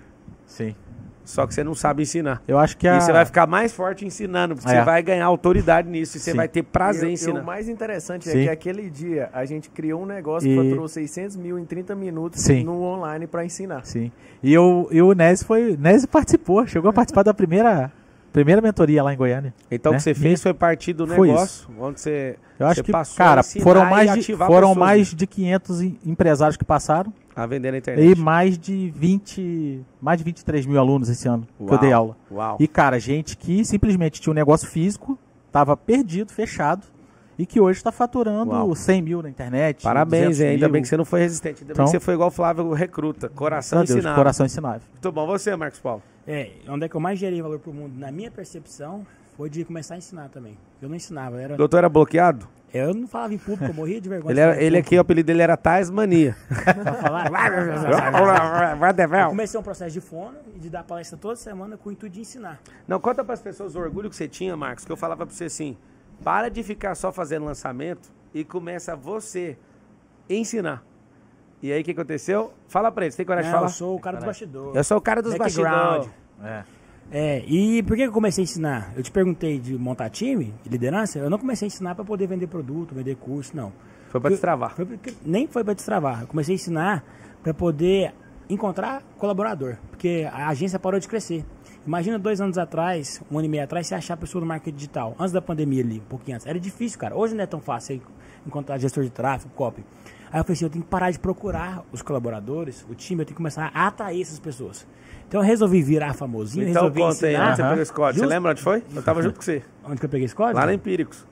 Sim. Só que você não sabe ensinar. Eu acho que E você vai ficar mais forte ensinando, porque você vai ganhar autoridade nisso e você vai ter prazer em ensinar. E o mais interessante é que aquele dia a gente criou um negócio que faturou 600 mil em 30 minutos no online para ensinar. Sim. E o Nes participou, chegou a participar da primeira mentoria lá em Goiânia. Então o que você fez foi partir do negócio, onde você eu acho que, passou cara, foram mais pessoas, de 500 empresários que passaram. A vender na internet. E mais de 23 mil alunos esse ano que eu dei aula. Uau. E, cara, gente que simplesmente tinha um negócio físico, tava perdido, fechado, e que hoje está faturando 100 mil na internet. Parabéns, ainda bem que você não foi resistente. Ainda bem que você foi igual o Flávio Recruta. Coração ensinável. Coração ensinável. Muito bom. Você, Marcos Paulo? Onde é que eu mais gerei valor pro mundo, na minha percepção, foi de começar a ensinar também. Eu não ensinava. O doutor era bloqueado? Eu não falava em público, eu morria de vergonha. Ele aqui, o apelido dele era Tasmania. Pra falar. Eu comecei um processo de fono e de dar palestra toda semana com o intuito de ensinar. Não, conta para as pessoas o orgulho que você tinha, Marcos, que eu falava para você assim, para de ficar só fazendo lançamento e começa você ensinar. E aí o que aconteceu? Fala para eles, tem coragem de falar? Eu sou o cara dos bastidores. Eu sou o cara dos bastidores. E por que eu comecei a ensinar? Eu te perguntei de montar time, de liderança, eu não comecei a ensinar para poder vender produto, vender curso, não. Foi para destravar. Nem foi para destravar. Eu comecei a ensinar para poder encontrar colaborador, porque a agência parou de crescer. Imagina 2 anos atrás, 1 ano e meio atrás, você achar a pessoa no marketing digital, antes da pandemia ali, um pouquinho antes. Era difícil, cara. Hoje não é tão fácil encontrar gestor de tráfego, copy. Aí eu falei assim, eu tenho que parar de procurar os colaboradores, o time, eu tenho que começar a atrair essas pessoas. Então eu resolvi virar famosinho, então, resolvi ensinar. Onde você pegou esse código? Você lembra onde foi? Eu tava junto com você. Onde que eu peguei esse código? Lá na Empíricos.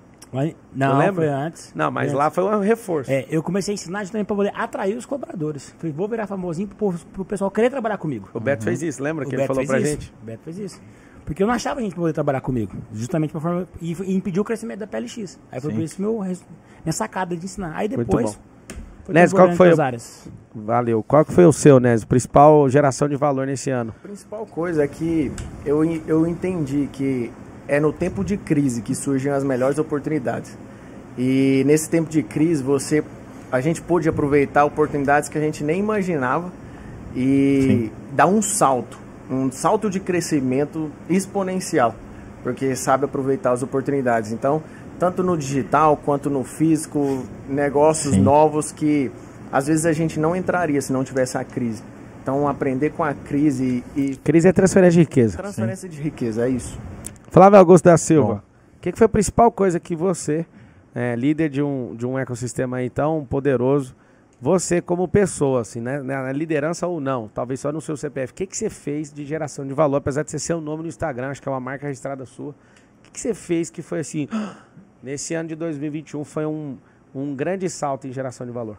Não, foi antes. Não, mas lá foi um reforço. Eu comecei a ensinar também para poder atrair os colaboradores. Falei, vou virar famosinho pro pessoal querer trabalhar comigo. O Beto fez isso, lembra que ele falou pra gente? O Beto fez isso. Porque eu não achava a gente poder trabalhar comigo. Justamente pra forma. E impedir o crescimento da PLX. Aí foi por isso minha sacada de ensinar. Aí depois. Nésio, qual que foi Valeu. Qual que foi o seu, Nésio? Principal geração de valor nesse ano? A principal coisa é que eu entendi que é no tempo de crise que surgem as melhores oportunidades. E nesse tempo de crise, a gente pôde aproveitar oportunidades que a gente nem imaginava e dar um salto de crescimento exponencial, porque sabe aproveitar as oportunidades. Então, tanto no digital quanto no físico, negócios novos que às vezes a gente não entraria se não tivesse a crise. Então, aprender com a crise e... Crise é transferência de riqueza. Transferência de riqueza, é isso. Flávio Augusto da Silva, o que foi a principal coisa que você, líder de um ecossistema aí tão poderoso, você como pessoa, assim, né, na liderança ou não, talvez só no seu CPF, o que você fez de geração de valor, apesar de ser seu nome no Instagram, acho que é uma marca registrada sua, o que você fez que foi assim, nesse ano de 2021 foi um grande salto em geração de valor?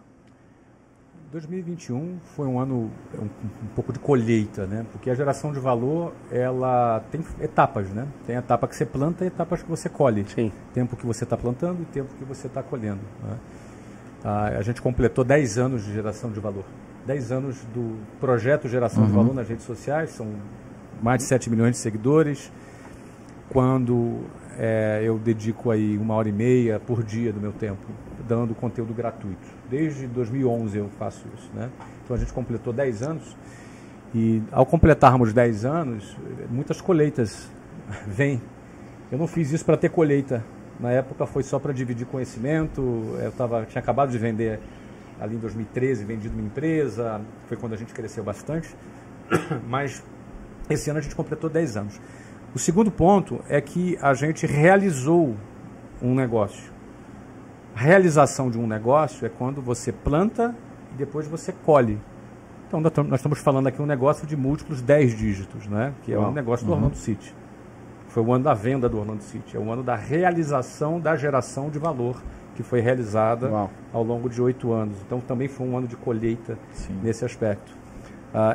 2021 foi um ano um pouco de colheita, né? Porque a geração de valor, ela tem etapas, né? Tem etapa que você planta e etapas que você colhe. Sim. Tempo que você está plantando e tempo que você está colhendo, né? A gente completou 10 anos de geração de valor. 10 anos do projeto Geração de Valor nas redes sociais, são mais de 7 milhões de seguidores. Quando eu dedico aí 1h30 por dia do meu tempo, dando conteúdo gratuito. Desde 2011 eu faço isso, né? Então a gente completou 10 anos e ao completarmos 10 anos, muitas colheitas vêm. Eu não fiz isso para ter colheita. Na época foi só para dividir conhecimento. Tinha acabado de vender ali em 2013, vendido minha empresa. Foi quando a gente cresceu bastante. Mas esse ano a gente completou 10 anos. O segundo ponto é que a gente realizou um negócio. A realização de um negócio é quando você planta e depois você colhe. Então, nós estamos falando aqui um negócio de múltiplos 10 dígitos, né? Que é o negócio do Orlando City. Foi o ano da venda do Orlando City. É o ano da realização da geração de valor que foi realizada ao longo de 8 anos. Então, também foi um ano de colheita nesse aspecto.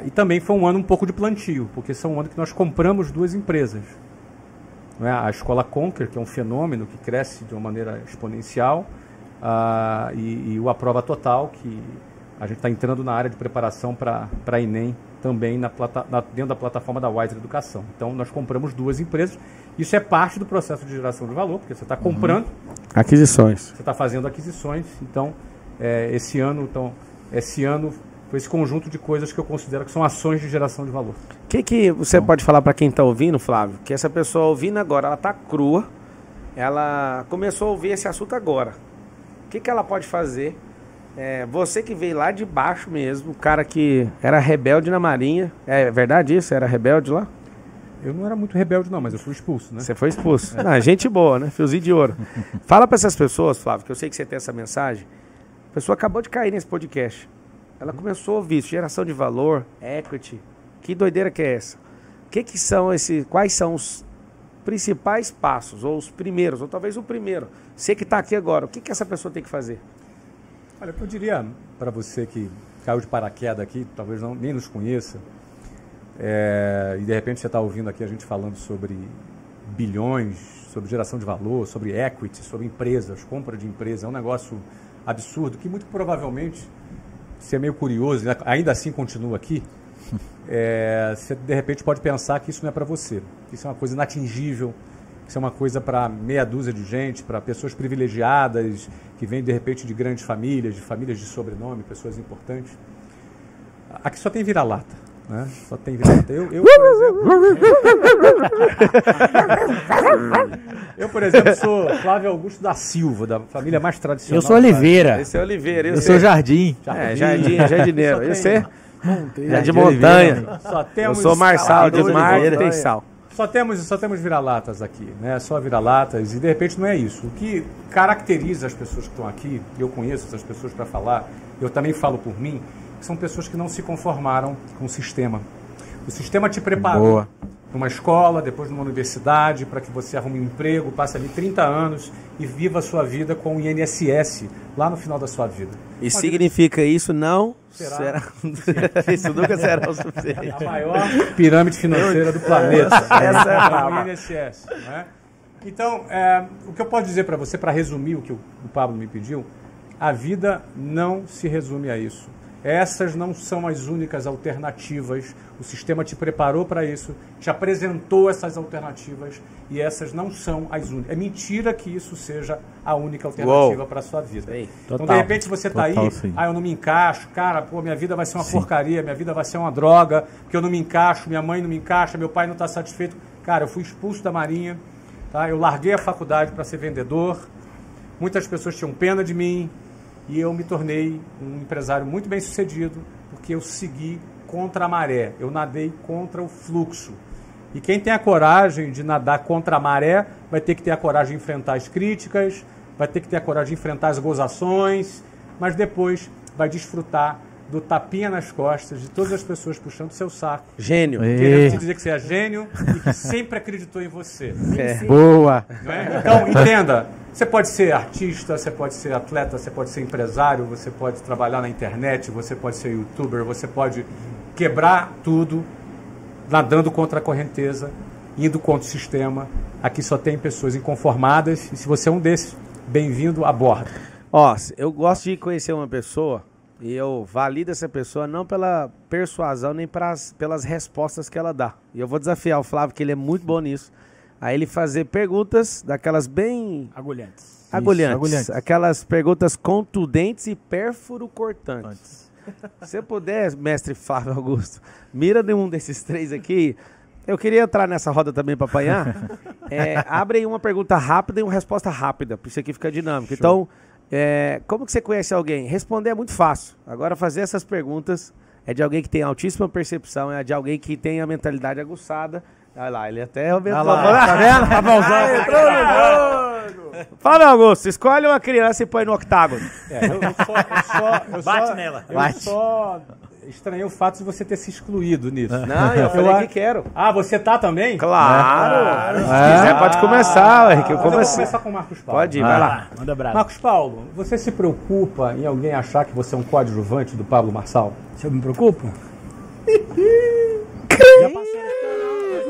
E também foi um ano um pouco de plantio, porque foi um ano que nós compramos 2 empresas. Não é? A Escola Conquer, que é um fenômeno que cresce de uma maneira exponencial, e o Aprova Total, que a gente está entrando na área de preparação para a Enem, também dentro da plataforma da Wiser Educação. Então, nós compramos 2 empresas. Isso é parte do processo de geração de valor, porque você está comprando... Aquisições. Você está fazendo aquisições. Então, esse ano foi esse conjunto de coisas que eu considero que são ações de geração de valor. O que você pode falar para quem está ouvindo, Flávio? Que essa pessoa ouvindo agora, ela está crua, ela começou a ouvir esse assunto agora. O que ela pode fazer? Você que veio lá de baixo mesmo, o cara que era rebelde na Marinha, é verdade isso? Era rebelde lá? Eu não era muito rebelde não, mas eu fui expulso, né? Você foi expulso. Gente boa, né? Fiozinho de ouro. Fala para essas pessoas, Flávio, que eu sei que você tem essa mensagem. A pessoa acabou de cair nesse podcast. Ela começou a ouvir isso, geração de valor, equity. Que doideira que é essa? Quais são os principais passos, ou os primeiros, ou talvez o primeiro? Você que está aqui agora, o que essa pessoa tem que fazer? Olha, eu diria para você que caiu de paraquedas aqui, talvez nem nos conheça, e de repente você está ouvindo aqui a gente falando sobre bilhões, sobre geração de valor, sobre equity, sobre empresas, compra de empresa, é um negócio absurdo que muito provavelmente, você é meio curioso, né? Ainda assim continua aqui, você de repente pode pensar que isso não é para você, isso é uma coisa inatingível, isso é uma coisa para meia dúzia de gente, para pessoas privilegiadas, que vêm de repente de grandes famílias, de famílias de sobrenome, pessoas importantes. Aqui só tem vira-lata, né? Só tem vira-lata. Eu, por exemplo, sou Flávio Augusto da Silva, da família mais tradicional. Eu sou Oliveira. Esse é Oliveira. Eu sou Jardim. Jardineiro. Esse é de montanha. Eu sou Marçal, de mar tem sal. Só temos vira-latas aqui, né? Só vira-latas, e de repente não é isso. O que caracteriza as pessoas que estão aqui, eu conheço essas pessoas para falar, eu também falo por mim, são pessoas que não se conformaram com o sistema. O sistema te preparou numa escola, depois numa universidade, para que você arrume um emprego, passe ali 30 anos e viva a sua vida com o INSS lá no final da sua vida. E significa isso não Será. Isso nunca será o suficiente. A maior pirâmide financeira do planeta. Essa é a o brava. INSS. Né? Então, o que eu posso dizer para você, para resumir o que o Pablo me pediu, a vida não se resume a isso. Essas não são as únicas alternativas. O sistema te preparou para isso, te apresentou essas alternativas e essas não são as únicas. É mentira que isso seja a única alternativa para a sua vida. Então, de repente, você está aí, eu não me encaixo, cara, pô, minha vida vai ser uma porcaria, minha vida vai ser uma droga, porque eu não me encaixo, minha mãe não me encaixa, meu pai não está satisfeito. Cara, eu fui expulso da Marinha, tá? Eu larguei a faculdade para ser vendedor, muitas pessoas tinham pena de mim, e eu me tornei um empresário muito bem sucedido, porque eu segui contra a maré, eu nadei contra o fluxo. E quem tem a coragem de nadar contra a maré, vai ter que ter a coragem de enfrentar as críticas, vai ter que ter a coragem de enfrentar as gozações, mas depois vai desfrutar do tapinha nas costas de todas as pessoas puxando o seu saco. Gênio. Querendo te dizer que você é gênio e que sempre acreditou em você. Boa. Né? Então, entenda, você pode ser artista, você pode ser atleta, você pode ser empresário, você pode trabalhar na internet, você pode ser youtuber, você pode quebrar tudo nadando contra a correnteza, indo contra o sistema. Aqui só tem pessoas inconformadas e se você é um desses, bem-vindo a bordo. Ó, eu gosto de conhecer uma pessoa e eu valido essa pessoa não pela persuasão nem pelas respostas que ela dá. E eu vou desafiar o Flávio, que ele é muito bom nisso, a ele fazer perguntas daquelas bem... Agulhantes. Aquelas perguntas contundentes e pérfuro-cortantes. Se você puder, mestre Flávio Augusto, mira nenhum desses três aqui. Eu queria entrar nessa roda também para apanhar. Abre aí uma pergunta rápida e uma resposta rápida, para isso aqui ficar dinâmico. Show. Então, como que você conhece alguém? Responder é muito fácil. Agora, fazer essas perguntas é de alguém que tem altíssima percepção, é de alguém que tem a mentalidade aguçada. Olha lá, ele até aumentou. Tá vendo? Tá bonzão. Fala, Augusto, escolhe uma criança e põe no octágono. Bate nela. Eu só estranhei o fato de você ter se excluído nisso. Não, eu falei que quero. Ah, você tá também? Claro. Se quiser, pode começar, Henrique. Eu vou começar com o Marcos Paulo. Pode ir, vai lá. Manda abraço. Marcos Paulo, você se preocupa em alguém achar que você é um coadjuvante do Pablo Marçal? Se eu me preocupo? Já passou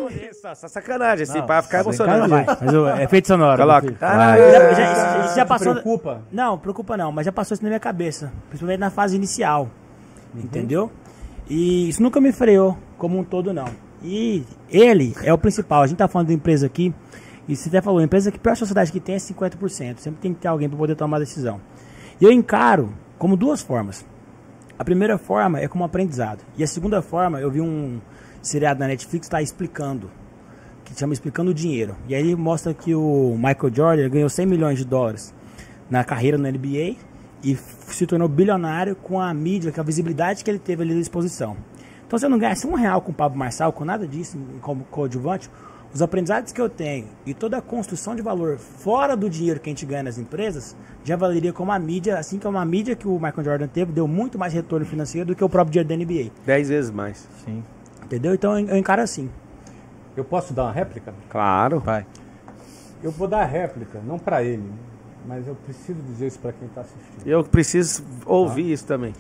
isso, essa sacanagem, assim, para ficar emocionado. Mas é efeito sonoro. Coloca. Já passou. Preocupa? Não, preocupa não, mas já passou isso na minha cabeça. Principalmente na fase inicial. Entendeu? E isso nunca me freou como um todo, não. E ele é o principal. A gente tá falando de empresa aqui, e você até falou, a empresa que a pior sociedade que tem é 50%. Sempre tem que ter alguém para poder tomar decisão. E eu encaro como duas formas. A primeira forma é como aprendizado. E a segunda forma, eu vi um seriado na Netflix tá explicando, que chama Explicando o Dinheiro. E aí ele mostra que o Michael Jordan ganhou 100 milhões de dólares na carreira no NBA e se tornou bilionário com a mídia, com a visibilidade que ele teve ali à disposição. Então, se eu não ganhasse R$1 com o Pablo Marçal, com nada disso, como coadjuvante, os aprendizados que eu tenho e toda a construção de valor fora do dinheiro que a gente ganha nas empresas, já valeria como a mídia, assim como a mídia que o Michael Jordan teve, deu muito mais retorno financeiro do que o próprio dinheiro da NBA. 10 vezes mais. Sim. Entendeu? Então, eu encaro assim. Eu posso dar uma réplica? Claro. Vai. Eu vou dar a réplica, não para ele, mas eu preciso dizer isso para quem está assistindo. Eu preciso ouvir isso também.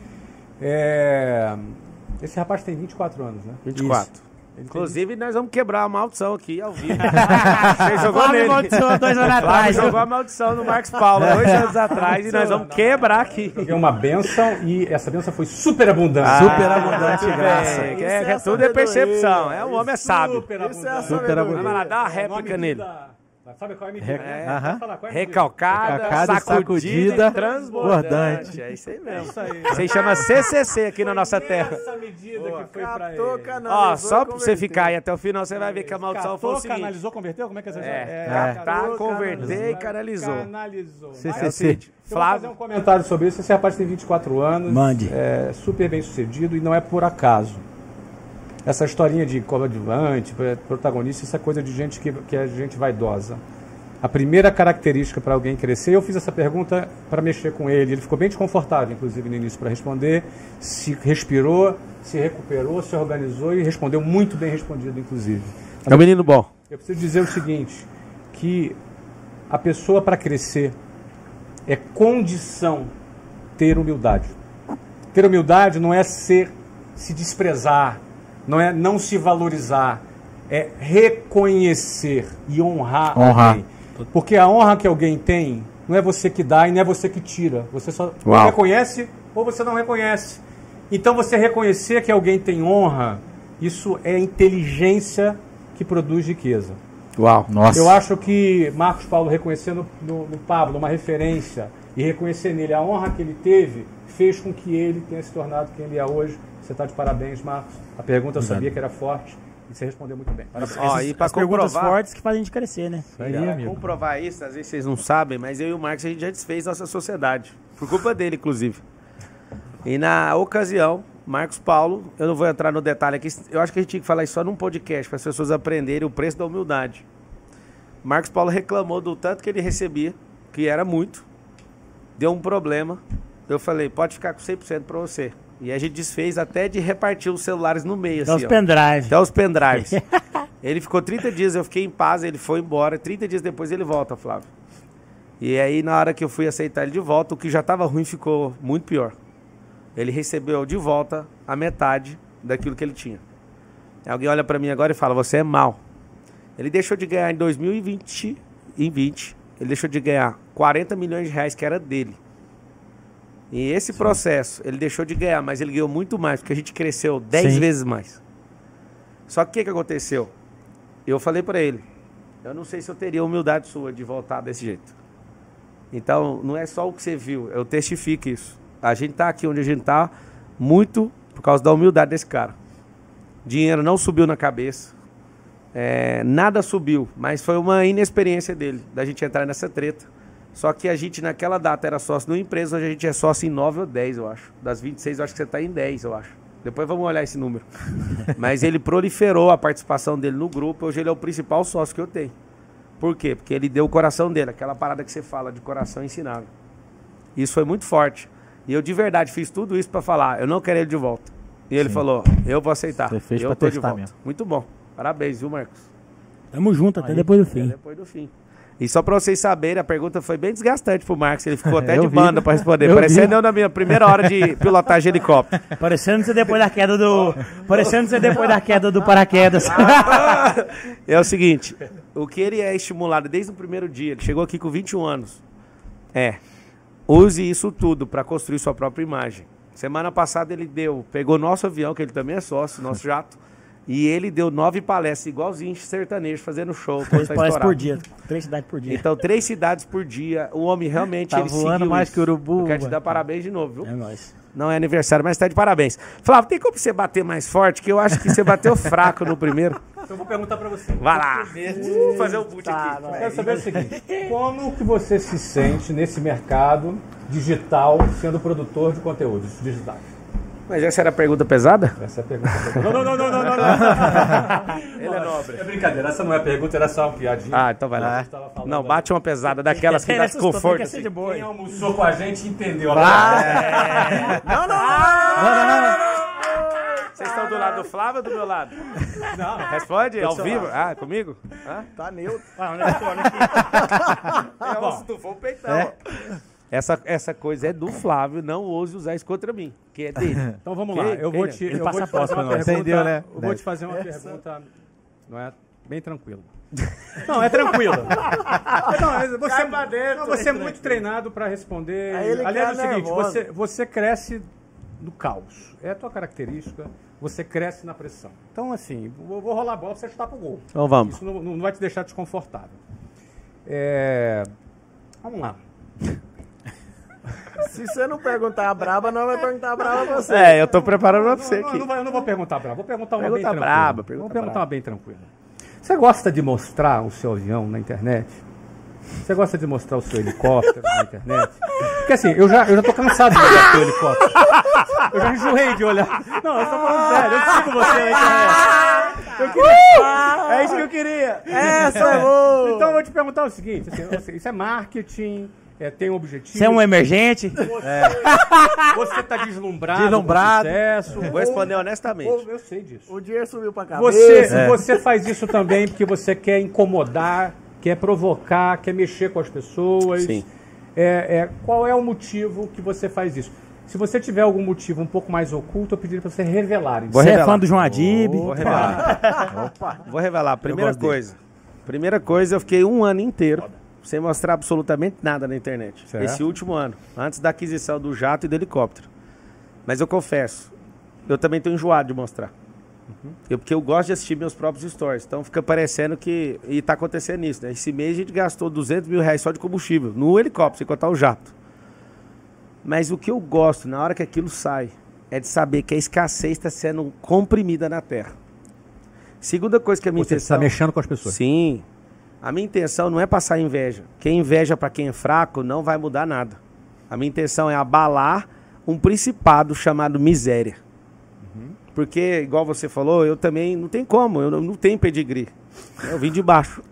Esse rapaz tem 24 anos, né? 24. Inclusive, nós vamos quebrar a maldição aqui ao vivo. Você jogou nele. Maldição 2 anos Flávio atrás. jogou a maldição no Marcos Paulo 2 anos atrás e nós vamos quebrar aqui. Joguei uma bênção e essa bênção foi super abundante. Super abundante, graça. Tudo é percepção. O homem é sábio. Super abundante. Super abundante. Vai lá, dá uma réplica nele. Sabe qual é a medida? Aham. Qual é a medida? Recalcada, sacudida, transbordante. É isso aí mesmo. Isso aí chama CCC aqui na nossa terra. Essa medida que foi pra ele. Ó, só pra você ficar aí até o final, você vai ver que a maldição foi o seguinte. Canalizou, converteu? Como é que é essa Captar, converter e canalizou. Canalizou. CCC. Eu vou fazer um comentário sobre isso. Esse rapaz tem 24 anos. Mande. É super bem sucedido e não é por acaso. Essa historinha de coadjuvante, protagonista, isso é coisa de gente que é gente vaidosa. A primeira característica para alguém crescer, eu fiz essa pergunta para mexer com ele. Ele ficou bem desconfortável, inclusive, no início para responder. Se respirou, se recuperou, se organizou e respondeu muito bem respondido, inclusive. É um menino bom. Eu preciso dizer o seguinte, que a pessoa para crescer é condição ter humildade. Ter humildade não é se desprezar, não é não se valorizar, é reconhecer e honrar alguém. Porque a honra que alguém tem não é você que dá e não é você que tira. Você só reconhece ou você não reconhece. Então você reconhecer que alguém tem honra, isso é inteligência que produz riqueza. Uau. Nossa. Eu acho que Marcos Paulo reconhecendo no Pablo uma referência e reconhecer nele a honra que ele teve, fez com que ele tenha se tornado quem ele é hoje. Você está de parabéns, Marcos. A pergunta eu sabia que era forte e você respondeu muito bem. Parabéns. Ó, e para Perguntas comprovar, fortes que fazem a gente crescer, né? pra comprovar isso, às vezes vocês não sabem, mas eu e o Marcos a gente já desfez nossa sociedade. Por culpa dele, inclusive. E na ocasião, Marcos Paulo, eu não vou entrar no detalhe aqui, eu acho que a gente tinha que falar isso só num podcast, para as pessoas aprenderem o preço da humildade. Marcos Paulo reclamou do tanto que ele recebia, que era muito, deu um problema, eu falei, pode ficar com 100% para você. E a gente desfez até de repartir os celulares no meio, Até assim, os pendrives. até os pendrives. Ele ficou 30 dias, eu fiquei em paz, ele foi embora, 30 dias depois ele volta, Flávio. E aí, na hora que eu fui aceitar ele de volta, o que já estava ruim ficou muito pior. Ele recebeu de volta a metade daquilo que ele tinha. Alguém olha para mim agora e fala, você é mau. Ele deixou de ganhar em 2020, ele deixou de ganhar 40 milhões de reais que era dele. E esse processo, ele deixou de ganhar, mas ele ganhou muito mais, porque a gente cresceu 10 vezes mais. Só que o que aconteceu? Eu falei para ele, eu não sei se eu teria humildade sua de voltar desse jeito. Então, não é só o que você viu, eu testifico isso. A gente tá aqui onde a gente tá muito por causa da humildade desse cara. Dinheiro não subiu na cabeça. Nada subiu, mas foi uma inexperiência dele, da gente entrar nessa treta. Só que a gente naquela data era sócio numa empresa, hoje a gente é sócio em 9 ou 10, eu acho. Das 26, eu acho que você tá em 10, eu acho. Depois vamos olhar esse número. Mas ele proliferou a participação dele no grupo, hoje ele é o principal sócio que eu tenho. Por quê? Porque ele deu o coração dele, aquela parada que você fala de coração ensinável. Isso foi muito forte. E eu de verdade fiz tudo isso para falar, eu não quero ele de volta. E ele falou, eu vou aceitar. Você fez eu pra tô de testar volta. mesmo. Muito bom. Parabéns, viu, Marcos? Tamo junto até depois do fim. Depois do fim. E só pra vocês saberem, a pergunta foi bem desgastante pro Marcos. Ele ficou até de Eu vi. banda pra responder. Eu Parecendo vi. eu na minha primeira hora de pilotagem de helicóptero. Parecendo você depois da queda do... Parecendo você depois da queda do paraquedas. É o seguinte, o que ele é estimulado desde o primeiro dia, ele chegou aqui com 21 anos, use isso tudo para construir sua própria imagem. Semana passada ele pegou nosso avião, que ele também é sócio, nosso jato, e ele deu 9 palestras, igualzinho sertanejo, fazendo show. 3 palestras por dia. 3 cidades por dia. Então, 3 cidades por dia, o homem realmente Tá ele voando seguiu mais isso. que urubu, Eu quero te mano. dar parabéns de novo, viu? É nóis. Não é aniversário, mas tá de parabéns. Flávio, tem como você bater mais forte? Que eu acho que você bateu fraco no primeiro. Então eu vou perguntar para você. Vai lá. Vou fazer o boot aqui. Eu quero saber o seguinte, como que você se sente nesse mercado digital sendo produtor de conteúdos digitais? Mas essa era a pergunta pesada? Essa é a pergunta. Não. Ele é nobre. É brincadeira, essa não é a pergunta, era só uma piadinha. Ah, então vai lá. Não, bate uma pesada daquelas que dá conforto. Assim. Quem almoçou com a gente entendeu. Vocês estão do lado do Flávio ou do meu lado? Não. Responde, ao vivo. Ah, comigo? Tá neutro. Se tu for o peitão. Essa coisa é do Flávio, não ouse usar isso contra mim, que é dele. Então vamos lá, eu vou te fazer uma pergunta. Entendeu, né? Eu vou te fazer uma pergunta, não é? Bem tranquila. Não, é tranquila. Você é muito treinado para responder. Aí ele Aliás, é o quer seguinte, nervoso. você cresce no caos. É a tua característica, você cresce na pressão. Então, assim, vou rolar a bola pra você chutar pro gol. Então vamos. Isso não vai te deixar desconfortável. Vamos lá. Se você não perguntar a braba, não vai perguntar a braba pra você. Eu tô preparando pra você aqui. Eu não vou perguntar brava, vou perguntar uma Pergunta bem tranquila. braba, Vou perguntar uma bem tranquila. Você gosta de mostrar o seu avião na internet? Você gosta de mostrar o seu helicóptero na internet? Porque assim, eu já tô cansado de olhar o seu helicóptero. Eu já enjoei de olhar. Não, eu tô falando sério, eu sigo você na internet. É isso que eu queria. Essa é boa. Então eu vou te perguntar o seguinte, assim, isso é marketing, tem um objetivo. Você é um emergente? Você tá deslumbrado. Deslumbrado. Com sucesso. Vou responder honestamente. Eu sei disso. O dinheiro subiu pra cabeça. Você faz isso também porque você quer incomodar, quer provocar, quer mexer com as pessoas. Sim. Qual é o motivo que você faz isso? Se você tiver algum motivo um pouco mais oculto, eu pediria para você revelar. Então. Você é fã do João Adib? Vou revelar. Vou revelar. Primeira coisa, eu fiquei um ano inteiro sem mostrar absolutamente nada na internet. Certo. Esse último ano, antes da aquisição do jato e do helicóptero. Mas eu confesso, eu também estou enjoado de mostrar. Porque eu gosto de assistir meus próprios stories. Então fica parecendo que... E tá acontecendo isso, né? Esse mês a gente gastou R$200 mil só de combustível no helicóptero, sem contar o jato. Mas o que eu gosto, na hora que aquilo sai, é de saber que a escassez está sendo comprimida na Terra. Segunda coisa que a minha Você intenção... está mexendo com as pessoas. Sim. A minha intenção não é passar inveja. Quem inveja para quem é fraco não vai mudar nada. A minha intenção é abalar um principado chamado miséria. Porque, igual você falou, eu também não tem como, eu não tenho pedigree. Eu vim de baixo.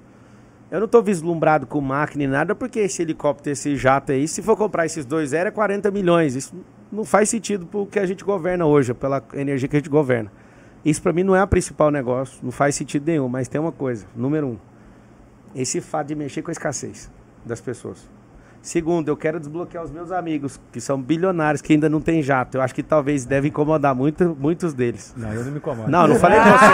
Eu não estou vislumbrado com máquina e nada, porque esse helicóptero, esse jato aí, se for comprar esses 2 zero, é 40 milhões. Isso não faz sentido para o que a gente governa hoje, pela energia que a gente governa. Isso para mim não é o principal negócio, não faz sentido nenhum, mas tem uma coisa, número 1, esse fato de mexer com a escassez das pessoas. Segundo, eu quero desbloquear os meus amigos, que são bilionários, que ainda não tem jato. Eu acho que talvez deve incomodar muitos deles. Não, eu não me incomodo. Não falei de você.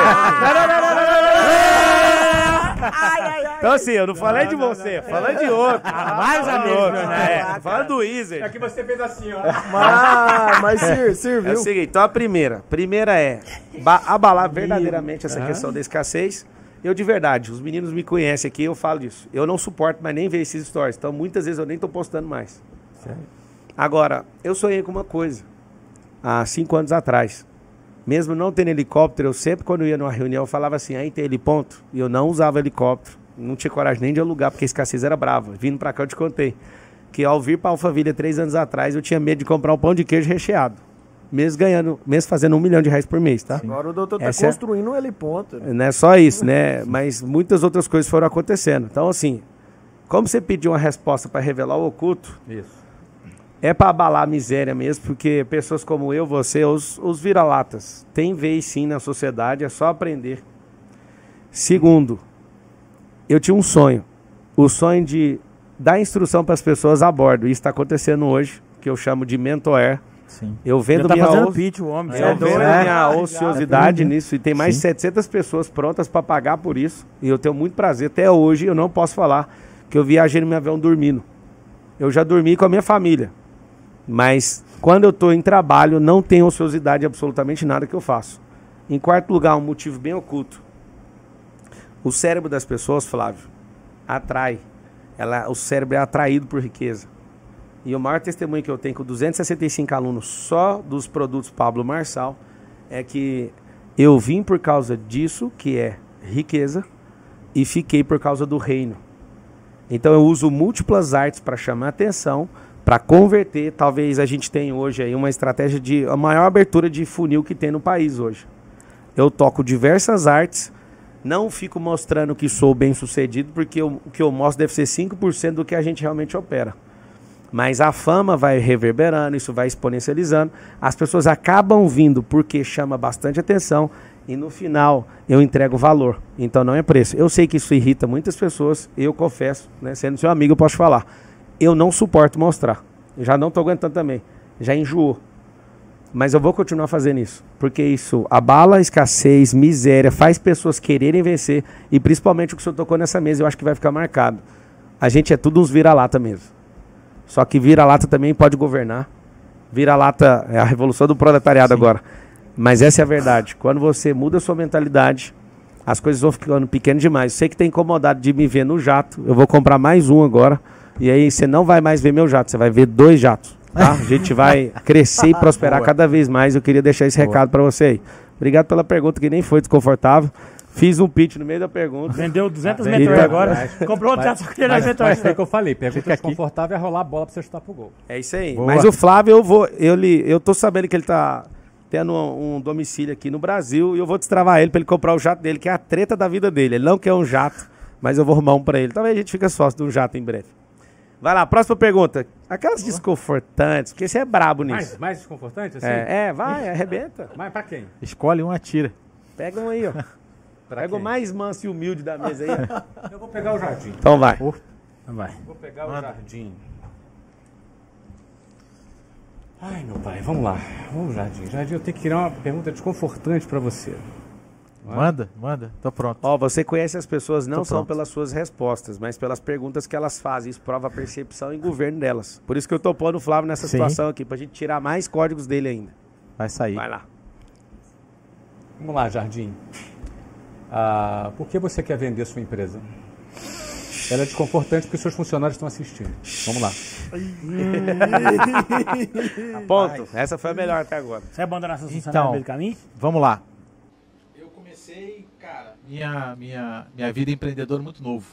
Então assim, eu não falei de você, falei de outro. Mais amigos, né? Falando do Easy. É que você fez assim, ó. Mas serviu. É o seguinte, então a primeira é abalar verdadeiramente essa questão da escassez. Eu de verdade, os meninos me conhecem aqui, eu falo disso. Eu não suporto mais nem ver esses stories, então muitas vezes eu nem tô postando mais. Sério? Agora, eu sonhei com uma coisa, há 5 anos atrás. Mesmo não tendo helicóptero, eu sempre quando eu ia numa reunião, eu falava assim, aí tem heliponto? E eu não usava helicóptero, não tinha coragem nem de alugar, porque a escassez era brava. Vindo pra cá eu te contei, que ao vir pra Alphaville 3 anos atrás, eu tinha medo de comprar um pão de queijo recheado. Mesmo fazendo R$1 milhão por mês, tá? Agora o doutor tá Essa construindo um heliponto. Não é só isso, né? Mas muitas outras coisas foram acontecendo. Então, assim, como você pediu uma resposta para revelar o oculto, Isso. é para abalar a miséria mesmo, porque pessoas como eu, você, os vira-latas, tem vez sim na sociedade, é só aprender. Segundo, eu tinha um sonho. O sonho de dar instrução para as pessoas a bordo. Isso está acontecendo hoje, que eu chamo de mentor. Sim. Eu vendo Já tá minha fazendo pitch, o homem. eu vendo minha ociosidade nisso, e tem mais de 700 pessoas prontas para pagar por isso. E eu tenho muito prazer. Até hoje eu não posso falar que eu viajei no meu avião dormindo. Eu já dormi com a minha família. Mas quando eu estou em trabalho, não tenho ociosidade absolutamente nada que eu faço. Em quarto lugar, um motivo bem oculto. O cérebro das pessoas, Flávio, atrai. O cérebro é atraído por riqueza. E o maior testemunho que eu tenho com 265 alunos só dos produtos Pablo Marçal é que eu vim por causa disso, que é riqueza, e fiquei por causa do reino. Então eu uso múltiplas artes para chamar atenção, para converter. Talvez a gente tenha hoje aí uma estratégia de a maior abertura de funil que tem no país hoje. Eu toco diversas artes, não fico mostrando que sou bem sucedido, porque o que eu mostro deve ser 5% do que a gente realmente opera. Mas a fama vai reverberando, isso vai exponencializando. As pessoas acabam vindo porque chama bastante atenção e no final eu entrego valor. Então não é preço. Eu sei que isso irrita muitas pessoas, eu confesso, né, sendo seu amigo eu posso falar. Eu não suporto mostrar. Eu já não estou aguentando também. Já enjoou. Mas eu vou continuar fazendo isso. Porque isso abala a escassez, miséria, faz pessoas quererem vencer. E principalmente o que o senhor tocou nessa mesa, eu acho que vai ficar marcado. A gente é tudo uns vira-lata mesmo. Só que vira-lata também pode governar. Vira-lata é a revolução do proletariado agora. Mas essa é a verdade. Quando você muda a sua mentalidade, as coisas vão ficando pequenas demais. Sei que tem incomodado de me ver no jato. Eu vou comprar mais um agora. E aí você não vai mais ver meu jato. Você vai ver 2 jatos. Tá? A gente vai crescer e prosperar cada vez mais. Eu queria deixar esse recado para você aí. Obrigado pela pergunta, que nem foi desconfortável. Fiz um pitch no meio da pergunta. Vendeu 200 metros agora. Comprou outro jato que Mas foi o que eu falei. Pergunta desconfortável é rolar a bola pra você chutar pro gol. É isso aí. Boa. Mas o Flávio, eu tô sabendo que ele tá tendo um domicílio aqui no Brasil e eu vou destravar ele pra ele comprar o jato dele, que é a treta da vida dele. Ele não quer um jato, mas eu vou arrumar um pra ele. Talvez a gente fique sócio de um jato em breve. Vai lá, próxima pergunta. Aquelas desconfortantes, porque você é brabo nisso. Mais desconfortante, assim? Vai, arrebenta. Mas pra quem? Escolhe um, atira. Pega um aí, ó. Pra Pega o quem? mais manso e humilde da mesa aí. ó. Eu vou pegar o jardim. Então vai. Vai. Vou pegar o jardim. Ai, meu pai, vamos lá. Vamos, jardim. Jardim, eu tenho que tirar uma pergunta desconfortante pra você. Manda. Tô pronto. Ó, você conhece as pessoas não Tô só pronto. pelas suas respostas, mas pelas perguntas que elas fazem. Isso prova a percepção e governo delas. Por isso que eu tô pondo o Flávio nessa Sim. situação aqui, pra gente tirar mais códigos dele ainda. Vai sair. Vai lá. Vamos lá, Jardim. Por que você quer vender sua empresa? Ela é desconfortante porque seus funcionários estão assistindo. Vamos lá. Ponto. Essa foi a melhor até agora. Você vai abandonar seus Então. funcionários no meio do caminho? Vamos lá. Eu comecei, cara, minha vida empreendedora muito novo.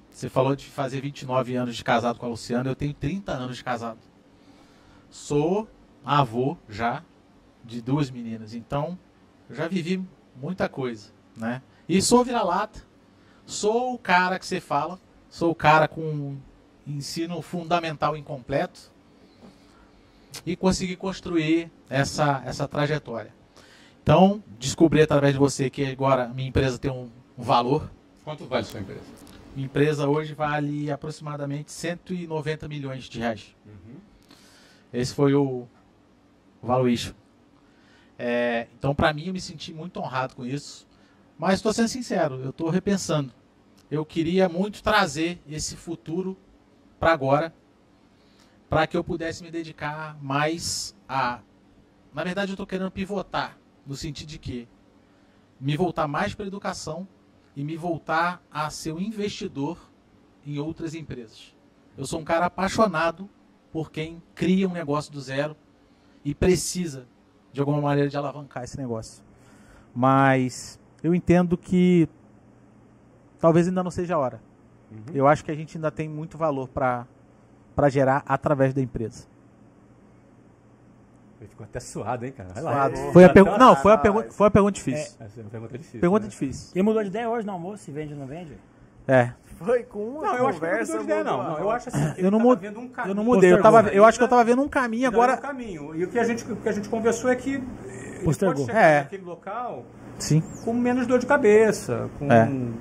Você falou de fazer 29 anos de casado com a Luciana, eu tenho 30 anos de casado. Sou avô já de 2 meninas, então eu já vivi muita coisa, né? E sou vira-lata, sou o cara que você fala, sou o cara com ensino fundamental incompleto e consegui construir essa trajetória. Então, descobri através de você que agora minha empresa tem um valor. Quanto vale sua empresa? Minha empresa hoje vale aproximadamente 190 milhões de reais. Esse foi o valuation. Então, para mim, eu me senti muito honrado com isso. Mas estou sendo sincero, eu estou repensando. Eu queria muito trazer esse futuro para agora, para que eu pudesse me dedicar mais a... Na verdade, eu estou querendo pivotar, no sentido de que me voltar mais para a educação e me voltar a ser um investidor em outras empresas. Eu sou um cara apaixonado por quem cria um negócio do zero e precisa, de alguma maneira, de alavancar esse negócio. Mas eu entendo que talvez ainda não seja a hora. Eu acho que a gente ainda tem muito valor para gerar através da empresa. Ele ficou até suado, hein, cara? Vai Suado. lá. Foi a pergunta, não, foi a pergunta difícil. Essa é uma pergunta difícil. Pergunta né? difícil. E mudou de ideia hoje no almoço, se vende ou não vende? Foi com uma Não, eu acho que não conversa. mudou de ideia, não. Eu acho assim, Eu não tava mudei. vendo um caminho. Eu não mudei. Eu acho que eu tava estava vendo um caminho agora. um caminho. E o que a gente conversou é que ele Postergou. pode chegar naquele local Sim. com menos dor de cabeça,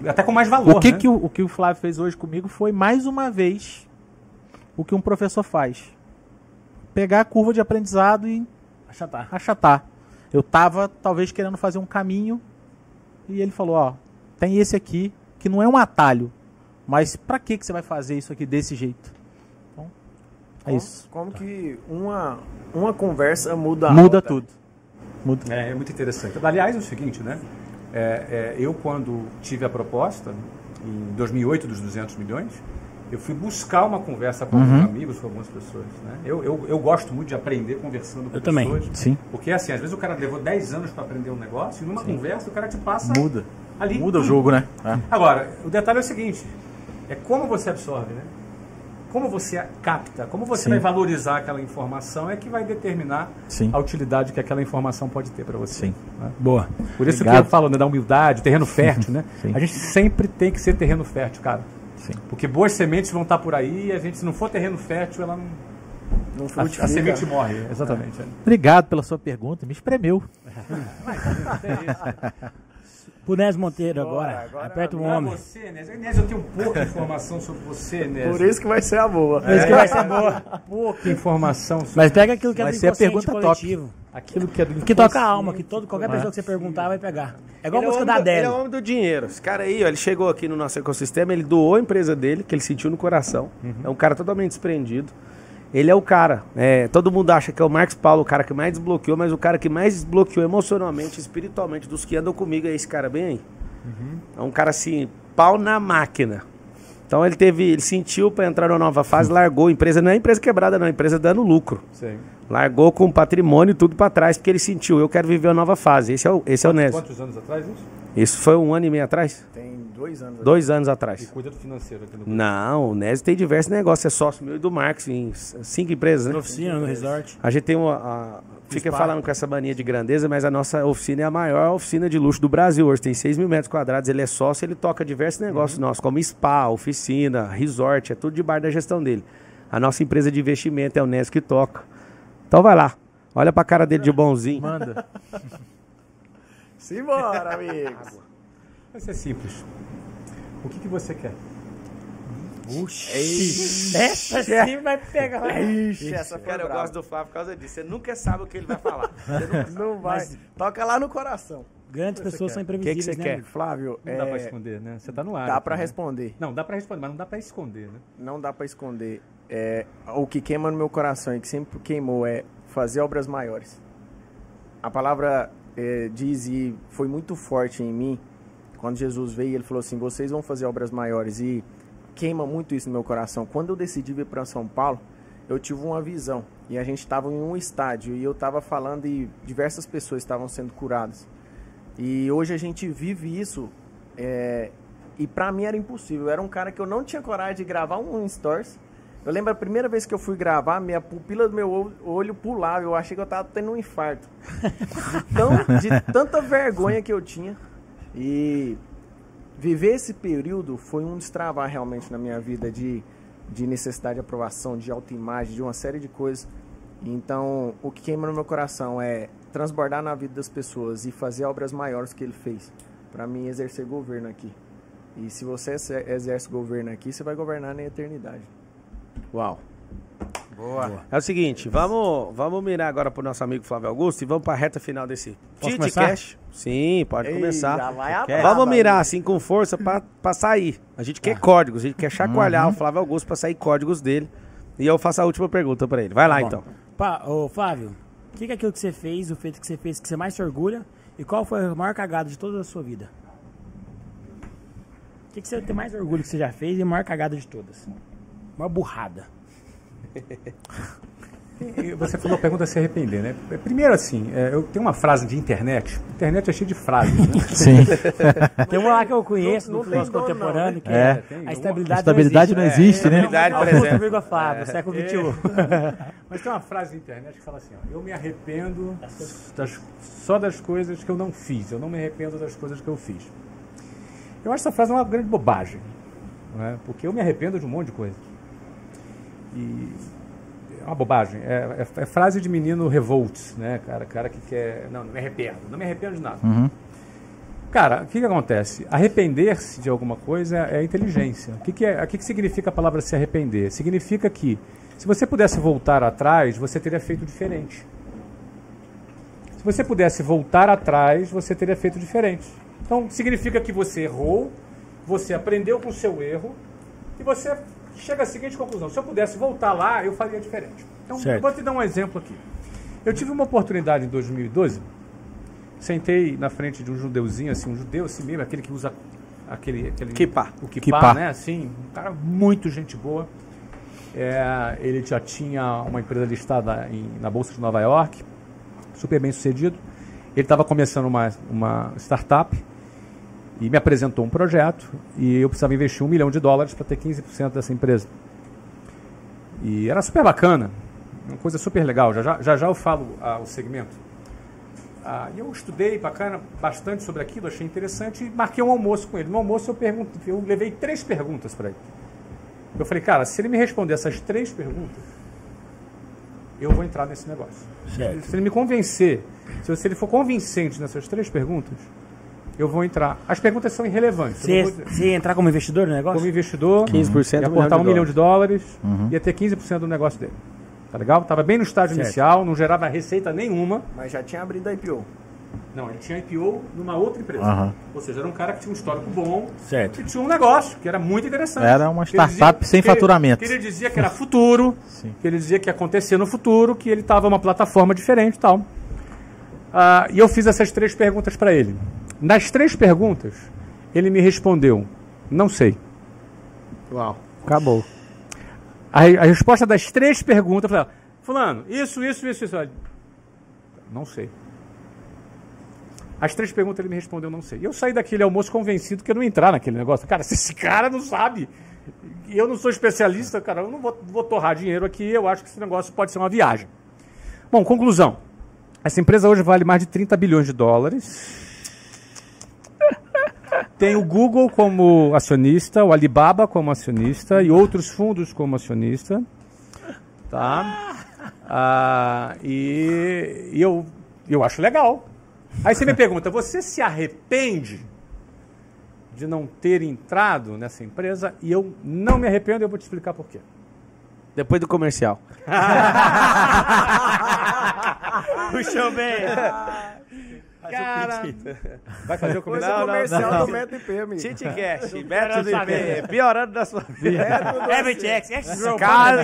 É. até com mais valor, O que, né? o que o Flávio fez hoje comigo foi mais uma vez o que um professor faz. Pegar a curva de aprendizado e Achatar. achatar. Eu estava talvez querendo fazer um caminho e ele falou, ó, tem esse aqui que não é um atalho, mas pra que você vai fazer isso aqui desse jeito? Então, é isso. Como que uma conversa muda a Muda outra. tudo. Muda. É muito interessante. Aliás, é o seguinte, né? Eu, quando tive a proposta, em 2008, dos 200 milhões, eu fui buscar uma conversa com alguns amigos, com algumas pessoas. Né? Eu gosto muito de aprender conversando com Eu também. pessoas. Sim. Porque, assim, às vezes o cara levou 10 anos para aprender um negócio e numa conversa o cara te passa Muda. ali. Muda o tudo. jogo, né? Agora, o detalhe é o seguinte, é como você absorve, né? Como você capta, como você Sim. vai valorizar aquela informação é que vai determinar Sim. a utilidade que aquela informação pode ter para você. Sim. Né? Boa. Por isso Obrigado. que eu falo, né, da humildade, terreno fértil, né? Sim. A gente sempre tem que ser terreno fértil, cara. Sim. Porque boas sementes vão estar por aí e a gente, se não for terreno fértil, ela não... Não A frutifica. semente morre, exatamente. Obrigado pela sua pergunta, me espremeu. Pro Nes Monteiro agora. Aperta o Não é homem. você, Nes, eu tenho pouca informação sobre você, Nes. Por isso que vai ser a boa. Por isso que vai ser boa. Pouca informação sobre Mas pega aquilo que é Vai do ser a inconsciente pergunta coletivo. aquilo que é do Que toca a inconsciente. alma, que qualquer pessoa que você perguntar vai pegar. É igual a Ele é música o da homem do- Ele é o Adele. homem do dinheiro. Esse cara aí, ó, ele chegou aqui no nosso ecossistema, ele doou a empresa dele, que ele sentiu no coração. É um cara totalmente desprendido. Ele é o cara. Todo mundo acha que é o Marcos Paulo, o cara que mais desbloqueou, mas o cara que mais desbloqueou emocionalmente, espiritualmente, dos que andam comigo é esse cara bem aí. É um cara assim, pau na máquina. Então ele sentiu para entrar numa nova fase, largou. A empresa não é empresa quebrada, não, é empresa dando lucro. Sim. Largou com patrimônio e tudo para trás, porque ele sentiu, eu quero viver uma nova fase. Esse é o Nésio. Quantos anos atrás isso? Isso foi 1 ano e meio atrás? Tem 2 anos. 2 anos E atrás. cuida do financeiro aqui no Não, o Nésio tem diversos negócios, é sócio meu e do Marcos em 5 empresas, né? Na oficina, no resort. A gente tem fica falando com essa mania de grandeza, mas a nossa oficina é a maior oficina de luxo do Brasil hoje. Tem 6 mil metros quadrados, ele é sócio, ele toca diversos negócios nossos, como spa, oficina, resort, é tudo debaixo da gestão dele. A nossa empresa de investimento é o Nesc Toca. Então vai lá. Olha pra cara dele de bonzinho. Manda. Simbora, amigos. Vai ser simples. O que você quer? Essa sim vai pegar. Ixi, essa foi Cara, eu brava. gosto do Flávio por causa disso. Você nunca sabe o que ele vai falar. Não vai. Toca lá no coração. Grandes pessoas são O que imprevisíveis, você né? quer? amigo? Flávio, Não dá pra esconder, né? Você tá no ar. dá aqui, pra né? responder. Não, dá pra responder, mas não dá pra esconder, né? Não dá pra esconder. O que queima no meu coração e que sempre queimou é fazer obras maiores. A palavra diz, e foi muito forte em mim, quando Jesus veio, ele falou assim, vocês vão fazer obras maiores, e queima muito isso no meu coração. Quando eu decidi vir para São Paulo, eu tive uma visão, e a gente estava em um estádio, e eu estava falando, e diversas pessoas estavam sendo curadas. E hoje a gente vive isso, e para mim era impossível. Eu era um cara que eu não tinha coragem de gravar um stories. Eu lembro a primeira vez que eu fui gravar, minha pupila do meu olho pulava, eu achei que eu estava tendo um infarto. De tanta vergonha que eu tinha. E viver esse período foi um destravar realmente na minha vida de necessidade de aprovação, de autoimagem, de uma série de coisas. Então, o que queima no meu coração é transbordar na vida das pessoas e fazer obras maiores que ele fez. Para mim, exercer governo aqui. E se você exerce governo aqui, você vai governar na eternidade. Uau. Boa. É o seguinte, vamos mirar agora pro nosso amigo Flávio Augusto e vamos pra reta final desse Posso TitCast. Sim, pode Ei, começar. já vai a Vamos braba, mirar hein? assim com força pra sair. A gente quer códigos, a gente quer chacoalhar o Flávio Augusto pra sair códigos dele. E eu faço a última pergunta pra ele. Vai lá, Bom. então. Ô, Flávio, o que é aquilo que você fez, o feito que você fez, que você mais se orgulha? E qual foi a maior cagada de toda a sua vida? O que você tem mais orgulho que você já fez e a maior cagada de todas? Maior burrada. Você falou a pergunta se arrepender, né? Primeiro, assim, eu tenho uma frase de internet. Internet é cheia de frases, né? Sim. Tem uma lá que eu conheço, não no tem nosso dono, contemporâneo, não, que É. a Tem estabilidade, Estabilidade não existe, né? Estabilidade, por Augusto, exemplo. vírgula Flávio, século XXI. Mas tem uma frase de internet que fala assim, ó, eu me arrependo só das coisas que eu não fiz, eu não me arrependo das coisas que eu fiz. Eu acho essa frase uma grande bobagem, não é? Porque eu me arrependo de um monte de coisa. E é uma bobagem, é frase de menino revolt, né, cara que quer, não me arrependo de nada. Cara, o que acontece? Arrepender-se de alguma coisa é inteligência. O que significa a palavra se arrepender? Significa que, se você pudesse voltar atrás, você teria feito diferente. Se você pudesse voltar atrás, você teria feito diferente. Então, significa que você errou, você aprendeu com o seu erro, e você chega à seguinte conclusão: se eu pudesse voltar lá, eu faria diferente. Então, Certo. eu vou te dar um exemplo aqui. Eu tive uma oportunidade em 2012, sentei na frente de um judeuzinho, assim, um judeu assim mesmo, aquele que usa aquele Kippah. o Kippah. Kippah, né? Assim, um cara muito gente boa. Ele já tinha uma empresa listada na Bolsa de Nova York, super bem sucedido. Ele estava começando uma startup e me apresentou um projeto e eu precisava investir $1 milhão para ter 15% dessa empresa. E era super bacana, uma coisa super legal. Já eu falo o segmento. E eu estudei bastante sobre aquilo, achei interessante e marquei um almoço com ele. No almoço eu levei 3 perguntas para ele. Eu falei, cara, se ele me responder essas 3 perguntas, eu vou entrar nesse negócio. Certo. Se ele me convencer, se ele for convincente nessas 3 perguntas, eu vou entrar. As perguntas são irrelevantes. Eu não vou dizer. Você ia entrar como investidor no negócio? Como investidor, 15% ia do aportar $1 milhão, Uhum. ia ter 15% do negócio dele. Tá legal? Tava bem no estágio Certo. inicial, não gerava receita nenhuma. Mas já tinha abrido a IPO. Não, ele tinha IPO numa outra empresa. Aham. Ou seja, era um cara que tinha um histórico bom, Certo. e tinha um negócio que era muito interessante. Era uma Que ele startup sem faturamento. Que ele dizia que era futuro, Sim. que ele dizia que ia acontecer no futuro, que ele estava uma plataforma diferente e tal. E eu fiz essas 3 perguntas para ele. Nas 3 perguntas, ele me respondeu, não sei. Uau. Acabou. A resposta das 3 perguntas, eu falei, fulano, isso. Olha, não sei. As 3 perguntas ele me respondeu, não sei. E eu saí daquele almoço convencido que eu não ia entrar naquele negócio. Cara, se esse cara não sabe, e eu não sou especialista, cara, eu não vou torrar dinheiro aqui, eu acho que esse negócio pode ser uma viagem. Bom, conclusão. Essa empresa hoje vale mais de $30 bilhões. Tem o Google como acionista, o Alibaba como acionista e outros fundos como acionista. tá? E eu acho legal. Aí você me pergunta, você se arrepende de não ter entrado nessa empresa? E eu não me arrependo, eu vou te explicar por quê. Depois do comercial. Puxou bem. Cara, vai fazer o Coisa comercial do Metro IP, amigo. TitCast, Metro IP, piorando da sua vida.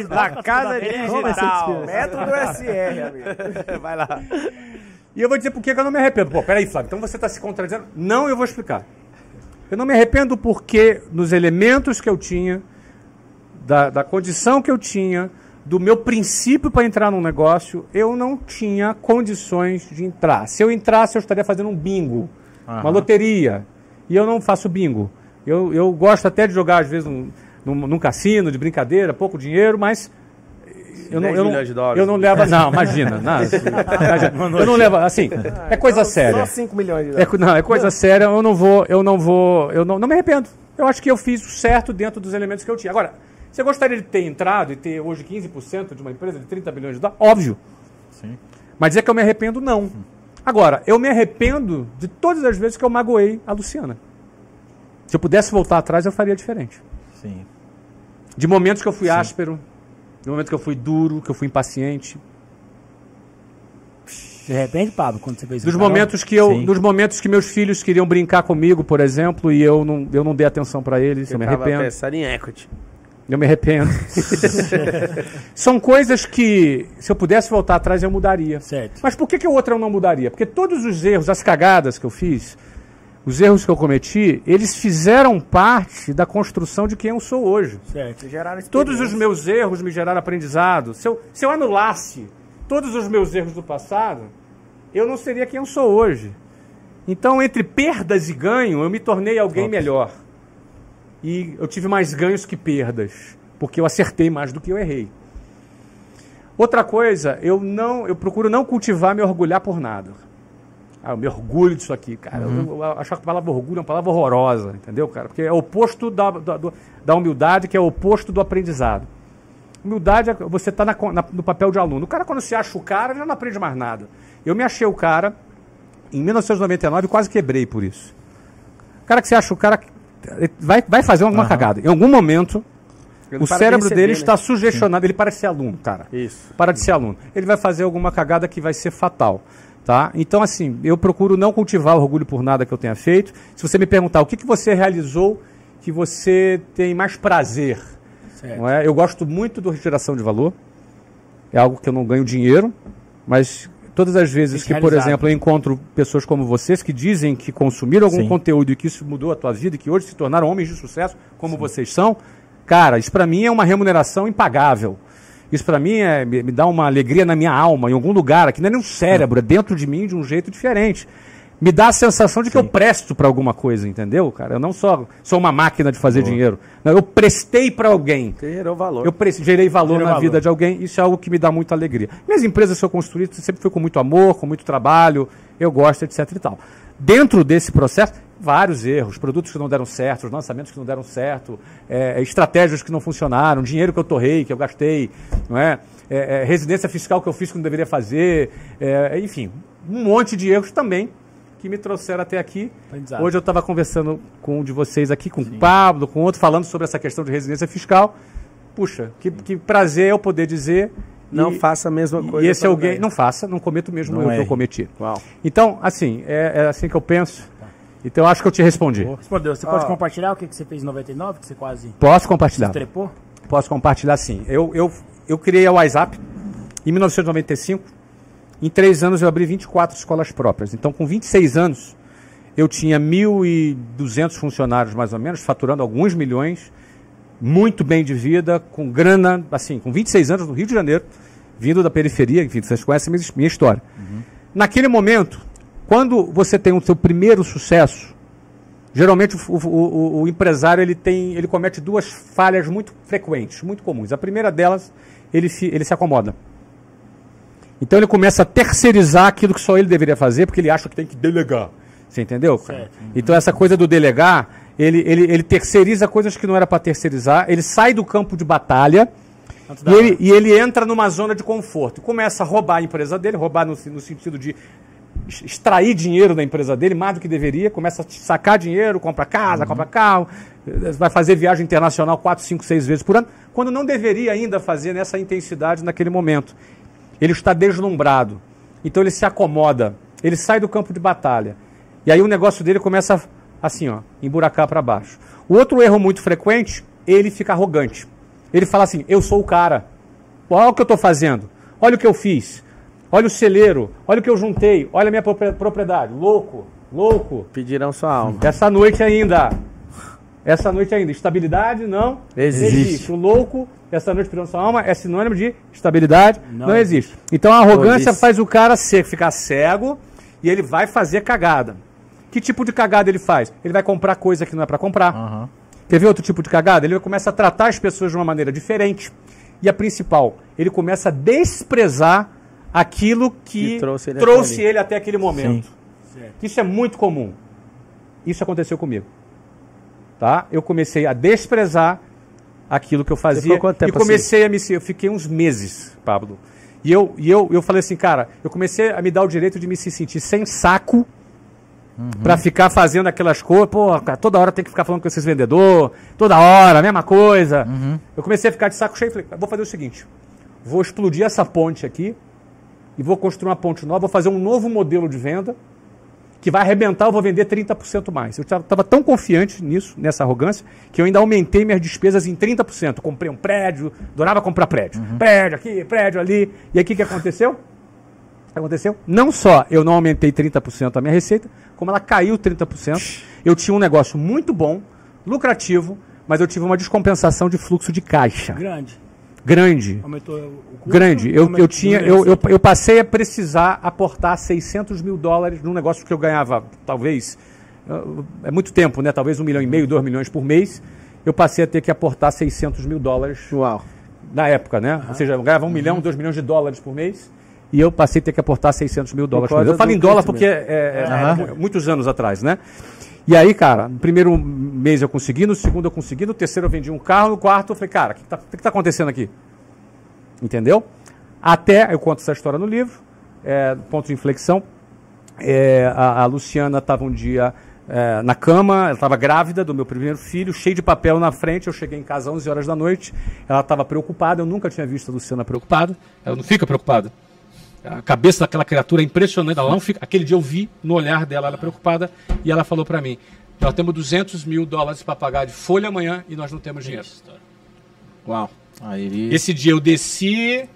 Da casa digital. Metro do SR, amigo. Vai lá. E eu vou dizer por que eu não me arrependo. Pô, peraí, Flávio, então você está se contradizendo? Não, eu vou explicar. Eu não me arrependo porque nos elementos que eu tinha, da condição que eu tinha, do meu princípio para entrar num negócio, eu não tinha condições de entrar. Se eu entrasse, eu estaria fazendo um bingo, uma loteria. E eu não faço bingo. Eu gosto até de jogar, às vezes, num cassino, de brincadeira, pouco dinheiro, mas eu não levo... Não, imagina. Eu não levo... Assim, é coisa séria. Só 5 milhões de dólares. É coisa séria, eu não me arrependo. Eu acho que eu fiz o certo dentro dos elementos que eu tinha. Agora, você gostaria de ter entrado e ter hoje 15% de uma empresa de 30 bilhões de dólares? Óbvio. Sim. Mas dizer que eu me arrependo, não. Agora, eu me arrependo de todas as vezes que eu magoei a Luciana. Se eu pudesse voltar atrás, eu faria diferente. Sim. De momentos que eu fui áspero, de momentos que eu fui duro, que eu fui impaciente. De repente, Pablo, quando você fez Dos isso, momentos que meus filhos queriam brincar comigo, por exemplo, e eu não dei atenção para eles, eu me arrependo. Pensando em equity. Eu me arrependo. São coisas que, se eu pudesse voltar atrás, eu mudaria. Certo. Mas por que o outro eu não mudaria? Porque todos os erros, as cagadas que eu fiz, os erros que eu cometi, eles fizeram parte da construção de quem eu sou hoje. Certo. Todos os meus erros me geraram aprendizado. Se eu anulasse todos os meus erros do passado, eu não seria quem eu sou hoje. Então, entre perdas e ganho, eu me tornei alguém melhor. E eu tive mais ganhos que perdas, porque eu acertei mais do que eu errei. Outra coisa, eu procuro não cultivar me orgulhar por nada. Eu me orgulho disso aqui, cara. Eu acho que a palavra orgulho é uma palavra horrorosa, entendeu, cara? Porque é o oposto da humildade, que é o oposto do aprendizado. Humildade é você estar no papel de aluno. O cara, quando se acha o cara, já não aprende mais nada. Eu me achei o cara, em 1999, e quase quebrei por isso. O cara que se acha o cara... Vai fazer alguma cagada. Em algum momento, o cérebro dele está sugestionado. Ele parece ser aluno, cara. Isso. Para de ser aluno. Ele vai fazer alguma cagada que vai ser fatal. Tá? Então, assim, eu procuro não cultivar orgulho por nada que eu tenha feito. Se você me perguntar o que você realizou que você tem mais prazer, não é? Eu gosto muito do geração de valor. É algo que eu não ganho dinheiro, mas... Todas as vezes que, por exemplo, eu encontro pessoas como vocês que dizem que consumiram algum conteúdo e que isso mudou a tua vida e que hoje se tornaram homens de sucesso, como vocês são, cara, isso para mim é uma remuneração impagável. Isso para mim me dá uma alegria na minha alma, em algum lugar, aqui não é nem um cérebro, é dentro de mim de um jeito diferente. Me dá a sensação de que eu presto para alguma coisa, entendeu, cara? Eu não sou uma máquina de fazer dinheiro. Não, eu prestei para alguém. Você gerou valor. Eu gerei valor na vida de alguém. Isso é algo que me dá muita alegria. Minhas empresas que eu construí sempre foi com muito amor, com muito trabalho. Eu gosto, etc e tal. Dentro desse processo, vários erros. Produtos que não deram certo, os lançamentos que não deram certo, estratégias que não funcionaram, dinheiro que eu torrei, que eu gastei, não é? Residência fiscal que eu fiz que não deveria fazer. Enfim, um monte de erros também que me trouxeram até aqui. Hoje eu estava conversando com um de vocês aqui, com o Pablo, com outro, falando sobre essa questão de residência fiscal. Puxa, que prazer eu poder dizer... Não faça a mesma coisa. E esse é alguém... Não faça, não cometa o mesmo erro que eu cometi. Uau. Então, assim, é assim que eu penso. Então, eu acho que eu te respondi. Respondeu. Você pode compartilhar o que você fez em 99, que você quase... Posso compartilhar. Se trepou? Posso compartilhar, sim. Eu criei a WiseUp em 1995. Em 3 anos eu abri 24 escolas próprias. Então, com 26 anos, eu tinha 1.200 funcionários, mais ou menos, faturando alguns milhões, muito bem de vida, com grana, assim, com 26 anos no Rio de Janeiro, vindo da periferia, enfim, vocês conhecem a minha história. Naquele momento, quando você tem o seu primeiro sucesso, geralmente o empresário ele comete 2 falhas muito frequentes, muito comuns. A primeira delas, ele se acomoda. Então ele começa a terceirizar aquilo que só ele deveria fazer, porque ele acha que tem que delegar. Você entendeu? Certo. Então essa coisa do delegar, ele terceiriza coisas que não era para terceirizar, ele sai do campo de batalha E ele entra numa zona de conforto. Começa a roubar a empresa dele, roubar no sentido de extrair dinheiro da empresa dele, mais do que deveria. Começa a sacar dinheiro, compra casa, compra carro, vai fazer viagem internacional 4, 5, 6 vezes por ano, quando não deveria ainda fazer nessa intensidade naquele momento. Ele está deslumbrado. Então ele se acomoda. Ele sai do campo de batalha. E aí o negócio dele começa assim, ó, emburacar para baixo. O outro erro muito frequente, ele fica arrogante. Ele fala assim, eu sou o cara. Olha o que eu estou fazendo. Olha o que eu fiz. Olha o celeiro. Olha o que eu juntei. Olha a minha propriedade. Louco. Louco. Pedirão sua alma. Essa noite ainda. Estabilidade não existe. O louco, essa noite pedirão sua alma, é sinônimo de estabilidade, não existe. Então a arrogância faz o cara ficar cego e ele vai fazer cagada. Que tipo de cagada ele faz? Ele vai comprar coisa que não é para comprar. Quer ver outro tipo de cagada? Ele começa a tratar as pessoas de uma maneira diferente. E a principal, ele começa a desprezar aquilo que trouxe ele até aquele momento. Isso é muito comum. Isso aconteceu comigo. Tá? Eu comecei a desprezar aquilo que eu fazia e comecei a me... Eu fiquei uns meses, Pablo. E eu falei assim, cara, eu comecei a me dar o direito de me se sentir sem saco pra ficar fazendo aquelas coisas. Pô, cara, toda hora tem que ficar falando com esses vendedores, toda hora, a mesma coisa. Eu comecei a ficar de saco cheio e falei, vou fazer o seguinte, vou explodir essa ponte aqui e vou construir uma ponte nova, vou fazer um novo modelo de venda que vai arrebentar, eu vou vender 30% mais. Eu estava tão confiante nisso, nessa arrogância, que eu ainda aumentei minhas despesas em 30%. Comprei um prédio, adorava comprar prédio. Prédio aqui, prédio ali. E aí o que aconteceu? Não só eu não aumentei 30% a minha receita, como ela caiu 30%. Eu tinha um negócio muito bom, lucrativo, mas eu tive uma descompensação de fluxo de caixa. Grande. Aumentou o custo? Grande. Eu passei a precisar aportar $600 mil num negócio que eu ganhava, talvez, é muito tempo, né? Talvez 1,5 milhão, 2 milhões por mês. Eu passei a ter que aportar $600 mil. Uau. Na época, né? Ou seja, eu ganhava 1 milhão, 2 milhões de dólares por mês. E eu passei a ter que aportar $600 mil por mês. Eu falo em dólar porque muitos anos atrás, né? E aí, cara, no primeiro mês eu consegui, no segundo eu consegui, no terceiro eu vendi um carro, no quarto eu falei, cara, o que está acontecendo aqui? Entendeu? Até, eu conto essa história no livro, ponto de inflexão, a Luciana estava um dia na cama, ela estava grávida do meu primeiro filho, cheio de papel na frente, eu cheguei em casa às 11 horas da noite, ela estava preocupada, eu nunca tinha visto a Luciana preocupada, ela não fica preocupada. A cabeça daquela criatura é impressionante, ela não fica. Aquele dia eu vi no olhar dela, ela preocupada, e ela falou para mim, nós temos $200 mil para pagar de folha amanhã e nós não temos dinheiro. Uau. Aí... Esse dia eu desci,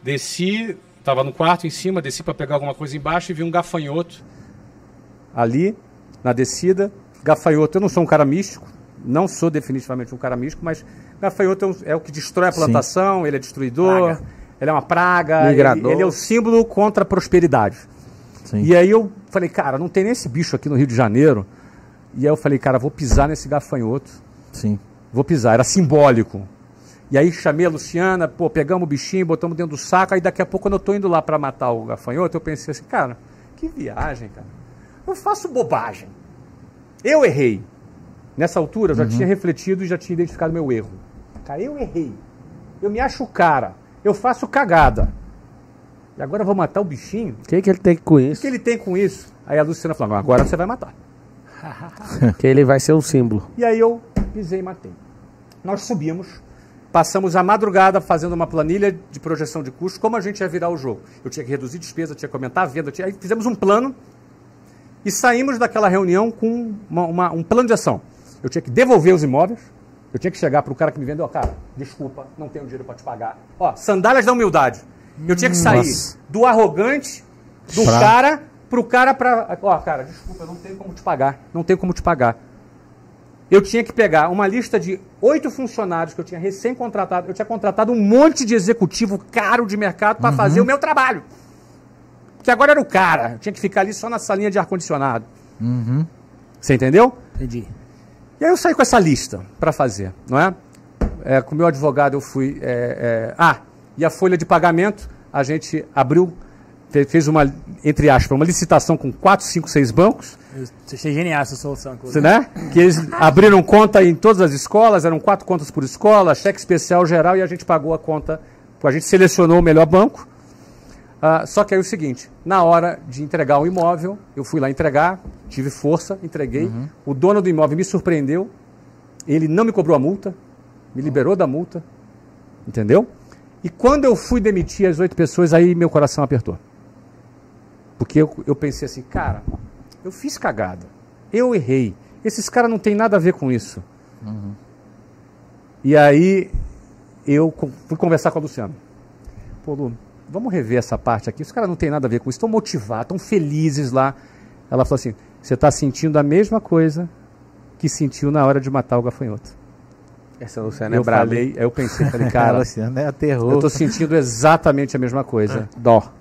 estava no quarto em cima, desci para pegar alguma coisa embaixo e vi um gafanhoto ali, na descida. Gafanhoto, eu não sou um cara místico, não sou definitivamente um cara místico, mas gafanhoto é o que destrói a plantação, ele é destruidor... Ele é uma praga, ele é o símbolo contra a prosperidade. Sim. E aí eu falei, cara, não tem nem esse bicho aqui no Rio de Janeiro. E aí eu falei, cara, vou pisar nesse gafanhoto. Sim. Vou pisar, era simbólico. E aí chamei a Luciana, pegamos o bichinho, botamos dentro do saco. Aí daqui a pouco, quando eu tô indo lá para matar o gafanhoto, eu pensei assim, cara, que viagem, cara. Eu faço bobagem. Eu errei. Nessa altura, eu já tinha refletido e já tinha identificado meu erro. Cara, eu errei. Eu me acho o cara. Eu faço cagada. E agora eu vou matar o bichinho? O que ele tem com isso? O que ele tem com isso? Aí a Luciana falou, agora você vai matar. Que ele vai ser um símbolo. E aí eu pisei e matei. Nós subimos, passamos a madrugada fazendo uma planilha de projeção de custos, como a gente ia virar o jogo. Eu tinha que reduzir despesa, tinha que aumentar a venda, aí fizemos um plano e saímos daquela reunião com um plano de ação. Eu tinha que devolver os imóveis. Eu tinha que chegar para o cara que me vendeu, cara, desculpa, não tenho dinheiro para te pagar. Sandálias da humildade. Eu tinha que sair do arrogante, do cara, pro cara para... cara, desculpa, eu não tenho como te pagar. Não tenho como te pagar. Eu tinha que pegar uma lista de 8 funcionários que eu tinha recém-contratado. Eu tinha contratado um monte de executivo caro de mercado para fazer o meu trabalho. Porque agora era o cara. Eu tinha que ficar ali só na salinha de ar-condicionado. Você entendeu? Entendi. E aí eu saí com essa lista para fazer, não é? Com o meu advogado eu fui... e a folha de pagamento, a gente abriu fez uma, entre aspas, uma licitação com 4, 5, 6 bancos. Eu achei genial essa solução. Né? Que eles abriram conta em todas as escolas, eram 4 contas por escola, cheque especial geral, e a gente pagou a conta, a gente selecionou o melhor banco. Só que aí é o seguinte, na hora de entregar o imóvel, eu fui lá entregar, tive força, entreguei. O dono do imóvel me surpreendeu, ele não me cobrou a multa, me liberou da multa, entendeu? E quando eu fui demitir as 8 pessoas, aí meu coração apertou. Porque eu pensei assim, cara, eu fiz cagada, eu errei, esses caras não tem nada a ver com isso. E aí eu fui conversar com a Luciana. Pô, Lu, vamos rever essa parte aqui, os caras não tem nada a ver com isso, estão motivados, estão felizes lá. Ela falou assim, você está sentindo a mesma coisa que sentiu na hora de matar o gafanhoto. Essa Luciana é brava. Aí eu pensei, cara, A Luciana é terror. eu estou sentindo exatamente a mesma coisa. Dó.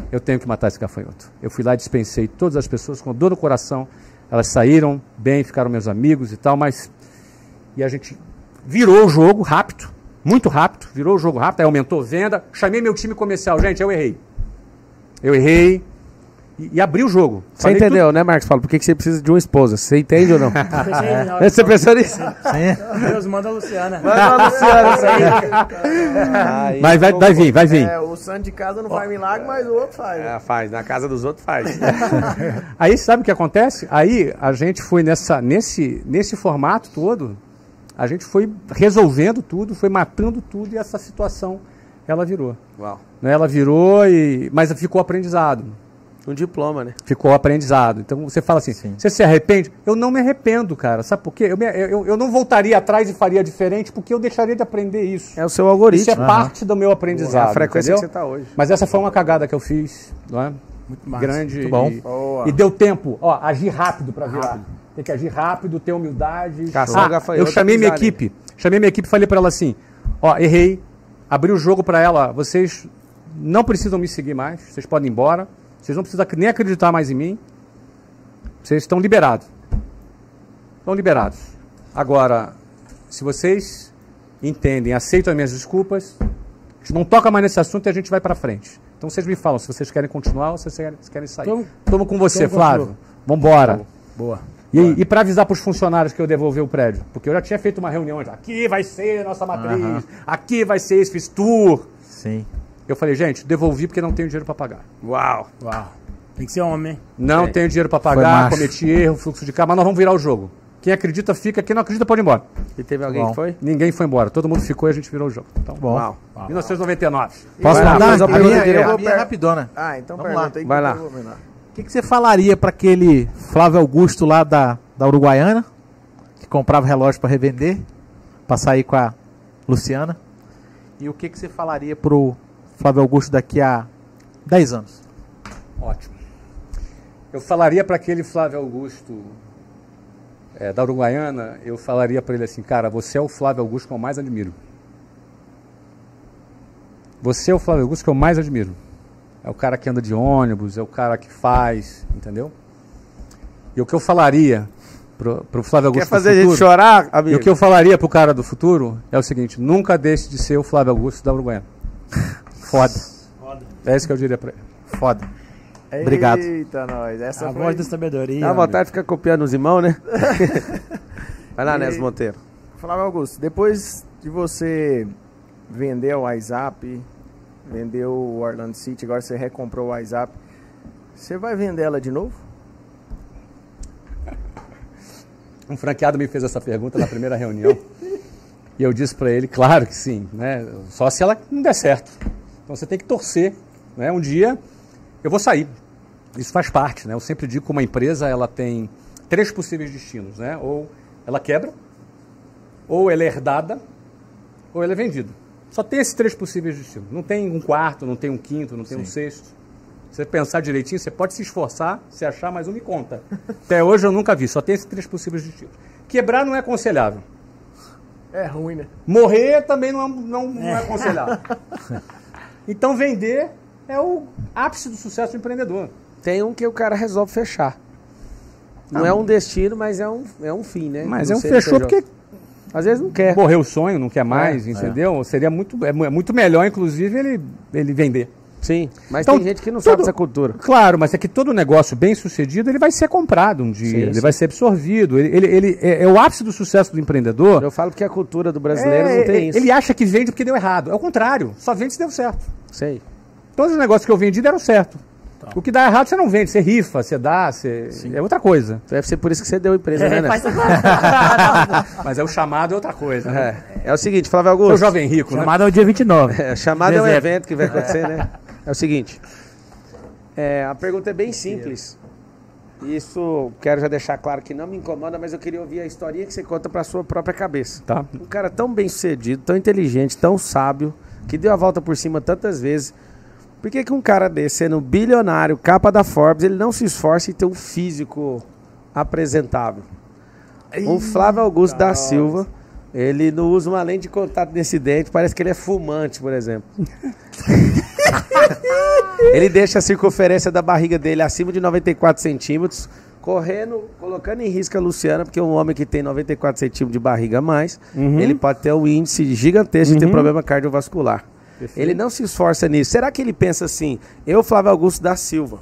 Eu tenho que matar esse gafanhoto. Eu fui lá e dispensei todas as pessoas com dor no coração. Elas saíram bem, ficaram meus amigos e tal, mas... E a gente virou o jogo rápido, muito rápido, virou o jogo rápido, aí aumentou venda. Chamei meu time comercial. Gente, eu errei. Eu errei e abri o jogo. Você Falei entendeu, né, Marcos? Fala, por que você precisa de uma esposa? Você entende ou não? Você pensou nisso? Deus manda a Luciana. Manda a Luciana isso aí. Mas vai vir. O santo de casa não faz milagre, mas o outro faz. Faz, na casa dos outros faz. Aí sabe o que acontece? Aí a gente foi nesse formato todo, a gente foi resolvendo tudo, foi matando tudo e essa situação, ela virou. Uau. Né? Ela virou, mas ficou aprendizado. Um diploma, né? Ficou aprendizado. Então você fala assim, você se arrepende? Eu não me arrependo, cara. Sabe por quê? Eu não voltaria atrás e faria diferente porque eu deixaria de aprender isso. É o seu algoritmo. Isso é parte do meu aprendizado. É a frequência entendeu? que você está hoje. Mas essa foi uma cagada que eu fiz, não é? Muito massa. Grande. Muito bom. E deu tempo, agir rápido para virar. Tem que agir rápido, ter humildade. Caçar o gafanhoto, eu chamei minha pisar equipe. Chamei minha equipe e falei para ela assim, errei, abri o jogo para ela, vocês não precisam me seguir mais, vocês podem ir embora. Vocês não precisam nem acreditar mais em mim. Vocês estão liberados. Estão liberados. Agora, se vocês entendem, aceitam as minhas desculpas, a gente não toca mais nesse assunto e a gente vai para frente. Então vocês me falam se vocês querem continuar ou se vocês querem sair. Tamo com você, Flávio. Vambora. Boa. E para avisar para os funcionários que eu devolver o prédio. Porque eu já tinha feito uma reunião. Aqui vai ser nossa matriz. Aqui vai ser esse, fiz tour. Sim. Eu falei, gente, devolvi porque não tenho dinheiro para pagar. Uau. Tem que ser homem, hein? Não tenho dinheiro para pagar, cometi erro, fluxo de caixa, mas nós vamos virar o jogo. Quem acredita fica, quem não acredita pode ir embora. E teve alguém que foi? Ninguém foi embora, todo mundo ficou e a gente virou o jogo. Então, Uau. 1999. Posso Vai lá, mandar? faz a A pergunta minha direto. é rapidona. Então Vamos pergunta aí. Vai lá. O que você falaria para aquele Flávio Augusto lá da Uruguaiana, que comprava relógio para revender, para sair com a Luciana? E o que você falaria pro Flávio Augusto daqui a 10 anos? Ótimo. Eu falaria para aquele Flávio Augusto da Uruguaiana, eu falaria para ele assim, cara, você é o Flávio Augusto que eu mais admiro. Você é o Flávio Augusto que eu mais admiro. É o cara que anda de ônibus, é o cara que faz, entendeu? E o que eu falaria pro Flávio Augusto Quer fazer do a futuro, gente chorar, amigo? e o que eu falaria pro cara do futuro é o seguinte, nunca deixe de ser o Flávio Augusto da Uruguaiana. Foda. É isso que eu diria para ele. Foda. Obrigado. Eita, nós. Essa A foi... voz da sabedoria. Dá vontade de ficar copiando os irmãos, né? Vai lá, E- Nésio Monteiro. Flávio Augusto, depois de você vender o WhatsApp, vendeu o Orlando City, agora você recomprou o WhatsApp, você vai vender ela de novo? Um franqueado me fez essa pergunta na primeira reunião e eu disse para ele, claro que sim, né? Só se ela não der certo. Então você tem que torcer, né? Um dia eu vou sair. Isso faz parte, né? Eu sempre digo que uma empresa ela tem 3 possíveis destinos, né? Ou ela quebra, ou ela é herdada, ou ela é vendida. Só tem esses 3 possíveis destinos. Não tem um quarto, não tem um quinto, não tem um sexto. Se você pensar direitinho, você pode se esforçar, se achar mais um me conta. Até hoje eu nunca vi, só tem esses 3 possíveis destinos. Quebrar não é aconselhável. É ruim, né? Morrer também não é aconselhável. Então vender é o ápice do sucesso do empreendedor. Tem um que o cara resolve fechar. Não é um destino, mas é um fim, né? Mas Não é um sei fechou se porque às vezes não quer. morreu o sonho, não quer mais, entendeu? Seria muito melhor, inclusive, ele vender. Sim, mas Então, tem gente que não sabe essa cultura. Claro, mas é que todo negócio bem sucedido, ele vai ser comprado um dia, Sim, ele sim. vai ser absorvido. Ele é o ápice do sucesso do empreendedor. Eu falo que a cultura do brasileiro não tem isso. Ele acha que vende porque deu errado. É o contrário, só vende se deu certo. Sei. Todos os negócios que eu vendi deram certo. O que dá errado você não vende, você rifa, você dá, é outra coisa. Deve ser por isso que você deu empresa, né, Faz Neto? Mas é o chamado é outra coisa. Né? É o seguinte, Flávio Augusto. Seu jovem rico, né? Chamada é o dia 29. Chamado é um Dezembro. evento que vai acontecer, né? É o seguinte. A pergunta é bem simples. Isso quero já deixar claro que não me incomoda, mas eu queria ouvir a historinha que você conta pra sua própria cabeça. Tá. Um cara tão bem sucedido, tão inteligente, tão sábio, que deu a volta por cima tantas vezes. Por que um cara desse, sendo bilionário, capa da Forbes, ele não se esforça em ter um físico apresentável? O Flávio Augusto da Silva, ele não usa uma lente de contato nesse dente, parece que ele é fumante, por exemplo. Ele deixa a circunferência da barriga dele acima de 94 centímetros, correndo, colocando em risco a Luciana, porque um homem que tem 94 centímetros de barriga a mais, ele pode ter um índice gigantesco de ter problema cardiovascular. Perfeito. Ele não se esforça nisso. Será que ele pensa assim, eu, Flávio Augusto da Silva,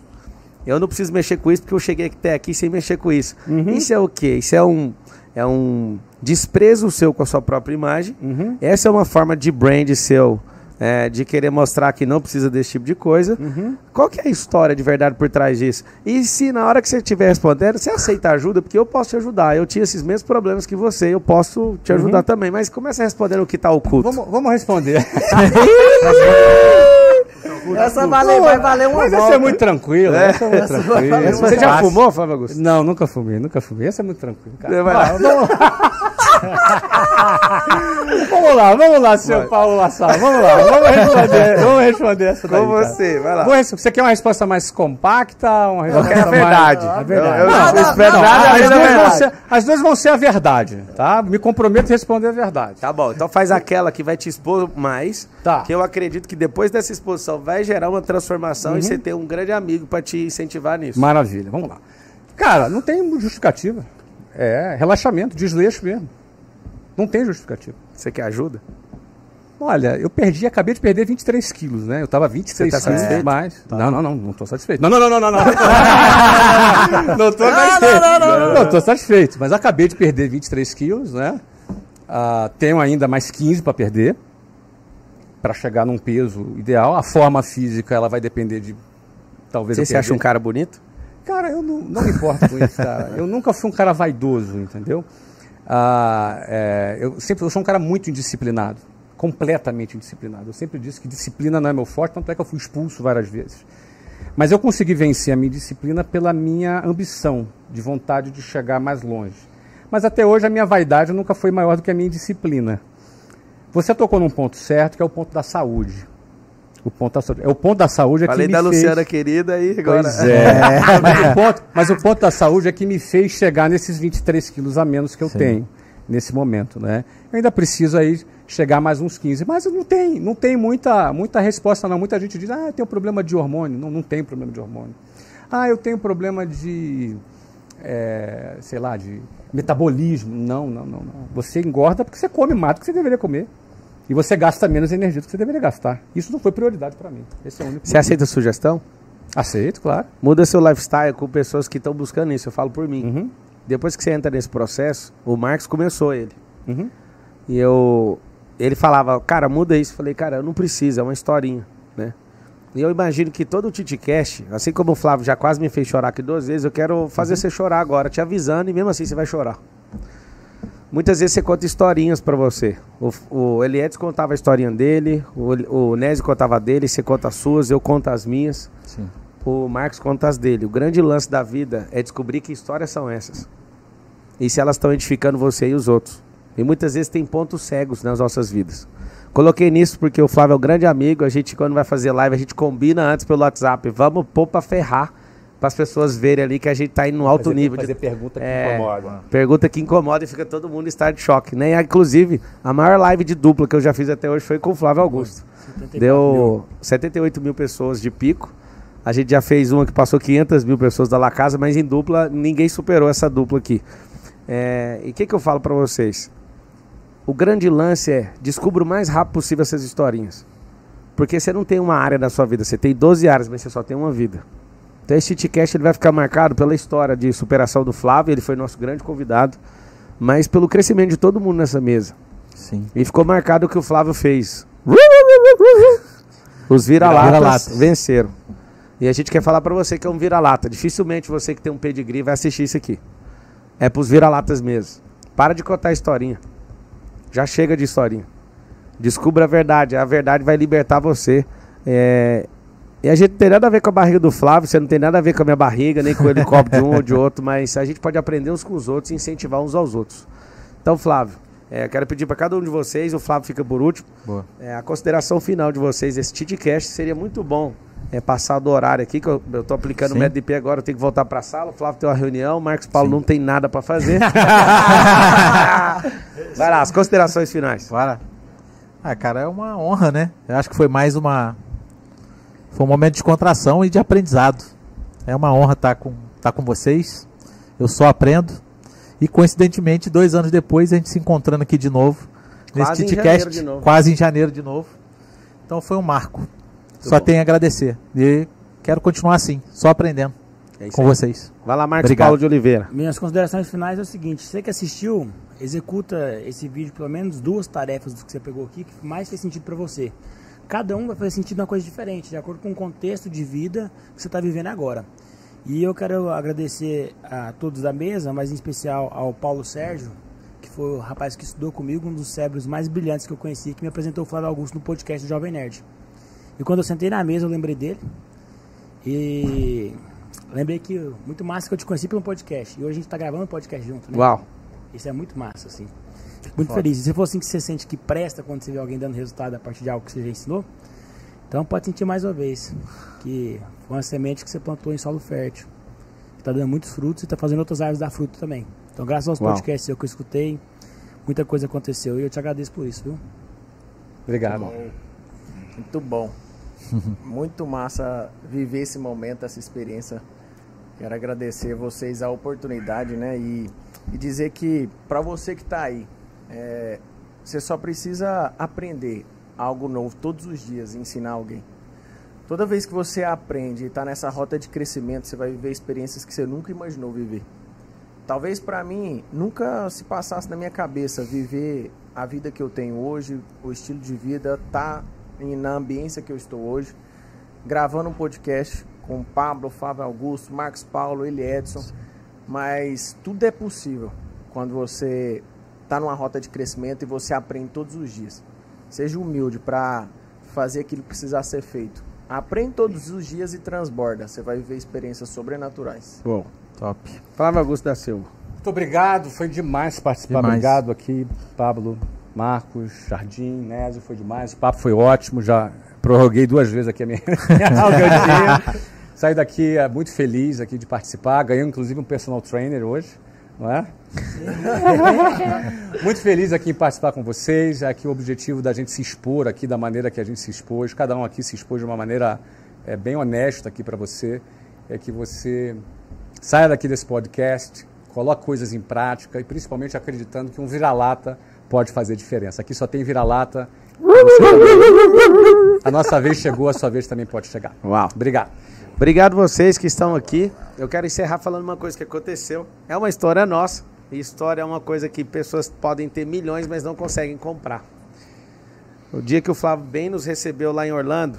eu não preciso mexer com isso porque eu cheguei até aqui sem mexer com isso. Isso é o quê? Isso é um desprezo seu com a sua própria imagem. Essa é uma forma de brand seu, de querer mostrar que não precisa desse tipo de coisa. Qual que é a história de verdade por trás disso? E se na hora que você estiver respondendo, você aceita ajuda, porque eu posso te ajudar. Eu tinha esses mesmos problemas que você, eu posso te ajudar também. Mas começa respondendo o que está oculto. Vamos responder. Essa vai valer uma Mas volta. essa é muito tranquila. Essa é muito tranquila. Você já fumou, Flávio Augusto? Não, nunca fumei. Essa é muito tranquila. Cara. Vai lá. Vamos lá, seu Paulo Lassar. Vamos lá, vamos responder essa daí. Com você, vai lá. Você quer uma resposta mais compacta? Uma resposta quero a verdade. A verdade. Eu não espero nada além da verdade. As duas vão ser a verdade, tá? Me comprometo a responder a verdade. Tá bom, então faz aquela que vai te expor mais, Tá. que eu acredito que depois dessa exposição vai gerar uma transformação e você ter um grande amigo pra te incentivar nisso. Maravilha, vamos lá. Cara, não tem justificativa. É relaxamento, desleixo mesmo. Não tem justificativa. Você quer ajuda? Olha, acabei de perder 23 quilos, né? Eu tava 23 Você tá quilos satisfeito? mais. Não tô satisfeito. Não. Não tô satisfeito. Não tô satisfeito, mas acabei de perder 23 quilos, né? Tenho ainda mais 15 para perder, para chegar num peso ideal. A forma física, ela vai depender de, talvez... Você acha um cara bonito? Cara, eu não me importo com isso, cara. Eu nunca fui um cara vaidoso, entendeu? Eu sou um cara muito indisciplinado, completamente indisciplinado. Eu sempre disse que disciplina não é meu forte, tanto é que eu fui expulso várias vezes. Mas eu consegui vencer a minha disciplina pela minha ambição, de vontade de chegar mais longe. Mas até hoje a minha vaidade nunca foi maior do que a minha disciplina. Você tocou num ponto certo, que é o ponto da saúde. O ponto da saúde é Falei que da me Luciana fez... querida aí agora. Pois é. Mas o ponto da saúde é que me fez chegar nesses 23 quilos a menos que eu tenho nesse momento, né? Eu ainda preciso aí chegar mais uns 15, mas não tem muita resposta não. Muita gente diz, eu tenho problema de hormônio. Não tem problema de hormônio. Eu tenho problema de, de metabolismo. Não. Você engorda porque você come mais do que você deveria comer. E você gasta menos energia do que você deveria gastar. Isso não foi prioridade para mim. Esse é o único. Você aceita a sugestão? Aceito, claro. Muda seu lifestyle com pessoas que estão buscando isso. Eu falo por mim. Depois que você entra nesse processo, o Marcos começou ele. E ele falava, cara, muda isso. Eu falei, cara, eu não preciso, é uma historinha, né? E eu imagino que todo o TitiCast, assim como o Flávio já quase me fez chorar aqui 2 vezes, eu quero fazer você chorar agora, te avisando, e mesmo assim você vai chorar. Muitas vezes você conta historinhas pra você. O Elietes contava a historinha dele, o Nézio contava a dele, você conta as suas, eu conto as minhas. Sim. O Marcos conta as dele. O grande lance da vida é descobrir que histórias são essas. E se elas estão edificando você e os outros. E muitas vezes tem pontos cegos nas nossas vidas. Coloquei nisso porque o Flávio é um grande amigo. A gente, quando vai fazer live, a gente combina antes pelo WhatsApp. Vamos pôr pra ferrar, para as pessoas verem ali que a gente tá indo no alto nível. Fazer pergunta que incomoda. Pergunta que incomoda e fica todo mundo em estado de choque. Né? Inclusive, a maior live de dupla que eu já fiz até hoje foi com o Flávio Augusto. Deu 78 mil pessoas de pico. A gente já fez uma que passou 500 mil pessoas da La Casa, mas em dupla, ninguém superou essa dupla aqui. E o que eu falo para vocês? O grande lance é, descubra o mais rápido possível essas historinhas. Porque você não tem uma área da sua vida, você tem 12 áreas, mas você só tem uma vida. Então esse TitiCast ele vai ficar marcado pela história de superação do Flávio, ele foi nosso grande convidado, mas pelo crescimento de todo mundo nessa mesa. Sim. E ficou marcado o que o Flávio fez. Os vira-latas venceram. E a gente quer falar pra você que é um vira-lata. Dificilmente você que tem um pedigree vai assistir isso aqui. É pros vira-latas mesmo. Para de contar historinha. Já chega de historinha. Descubra a verdade vai libertar você. E a gente não tem nada a ver com a barriga do Flávio, você não tem nada a ver com a minha barriga, nem com o helicóptero de um ou de outro, mas a gente pode aprender uns com os outros e incentivar uns aos outros. Então, Flávio, quero pedir para cada um de vocês, o Flávio fica por último, a consideração final de vocês, esse TitiCast seria muito bom passar do horário aqui, que eu tô aplicando o método de IP agora, eu tenho que voltar para a sala, o Flávio tem uma reunião, o Marcos Paulo não tem nada para fazer. Vai lá, as considerações finais. Bora. Cara, é uma honra, né? Eu acho que foi mais foi um momento de descontração e de aprendizado. É uma honra estar com vocês. Eu só aprendo. E coincidentemente, 2 anos depois, a gente se encontrando aqui de novo. Nesse TitiCast, quase em janeiro de novo. Então foi um marco. Só tenho a agradecer. E quero continuar assim, só aprendendo com vocês. Vai lá, Marcos Paulo de Oliveira. Minhas considerações finais é o seguinte: você que assistiu, executa esse vídeo pelo menos 2 tarefas do que você pegou aqui que mais fez sentido para você. Cada um vai fazer sentido uma coisa diferente, de acordo com o contexto de vida que você está vivendo agora. E eu quero agradecer a todos da mesa, mas em especial ao Paulo Sérgio, que foi o rapaz que estudou comigo, um dos cérebros mais brilhantes que eu conheci, que me apresentou o Flávio Augusto no podcast do Jovem Nerd. E quando eu sentei na mesa, eu lembrei dele. E lembrei que muito massa que eu te conheci pelo podcast. E hoje a gente está gravando um podcast junto, né? Uau! Isso é muito massa, assim. Muito feliz. E se for assim que você sente que presta quando você vê alguém dando resultado a partir de algo que você já ensinou, então pode sentir mais uma vez que foi uma semente que você plantou em solo fértil, que está dando muitos frutos e está fazendo outras árvores dar fruto também. Então, graças aos podcasts que eu escutei, muita coisa aconteceu e eu te agradeço por isso, viu? Obrigado. Muito bom. Muito massa viver esse momento, essa experiência. Quero agradecer a vocês a oportunidade, né? E dizer que para você que está aí, você só precisa aprender algo novo todos os dias e ensinar alguém. Toda vez que você aprende e está nessa rota de crescimento, você vai viver experiências que você nunca imaginou viver. Talvez para mim nunca se passasse na minha cabeça viver a vida que eu tenho hoje, o estilo de vida, tá na ambiência que eu estou hoje, gravando um podcast com Pablo, Flávio Augusto, Marcos Paulo, ele Edson, mas tudo é possível quando você está numa rota de crescimento e você aprende todos os dias. Seja humilde para fazer aquilo que precisar ser feito. Aprende todos os dias e transborda. Você vai viver experiências sobrenaturais. Bom, top. Flávio Augusto da Silva. Muito obrigado, foi demais participar. Obrigado aqui, Pablo, Marcos, Jardim, Nésio, foi demais. O papo foi ótimo, já prorroguei 2 vezes aqui a minha audiência. Saí daqui muito feliz aqui de participar, ganhei inclusive um personal trainer hoje, não é? Muito feliz aqui em participar com vocês. Aqui o objetivo da gente se expor aqui da maneira que a gente se expôs, cada um aqui se expôs de uma maneira bem honesta aqui para você, que você saia daqui desse podcast, coloque coisas em prática e principalmente acreditando que um vira-lata pode fazer diferença. Aqui só tem vira-lata. A nossa vez chegou, a sua vez também pode chegar. Uau. Obrigado. Obrigado vocês que estão aqui. Eu quero encerrar falando uma coisa que aconteceu. É uma história nossa. E história é uma coisa que pessoas podem ter milhões, mas não conseguem comprar. O dia que o Flávio bem nos recebeu lá em Orlando,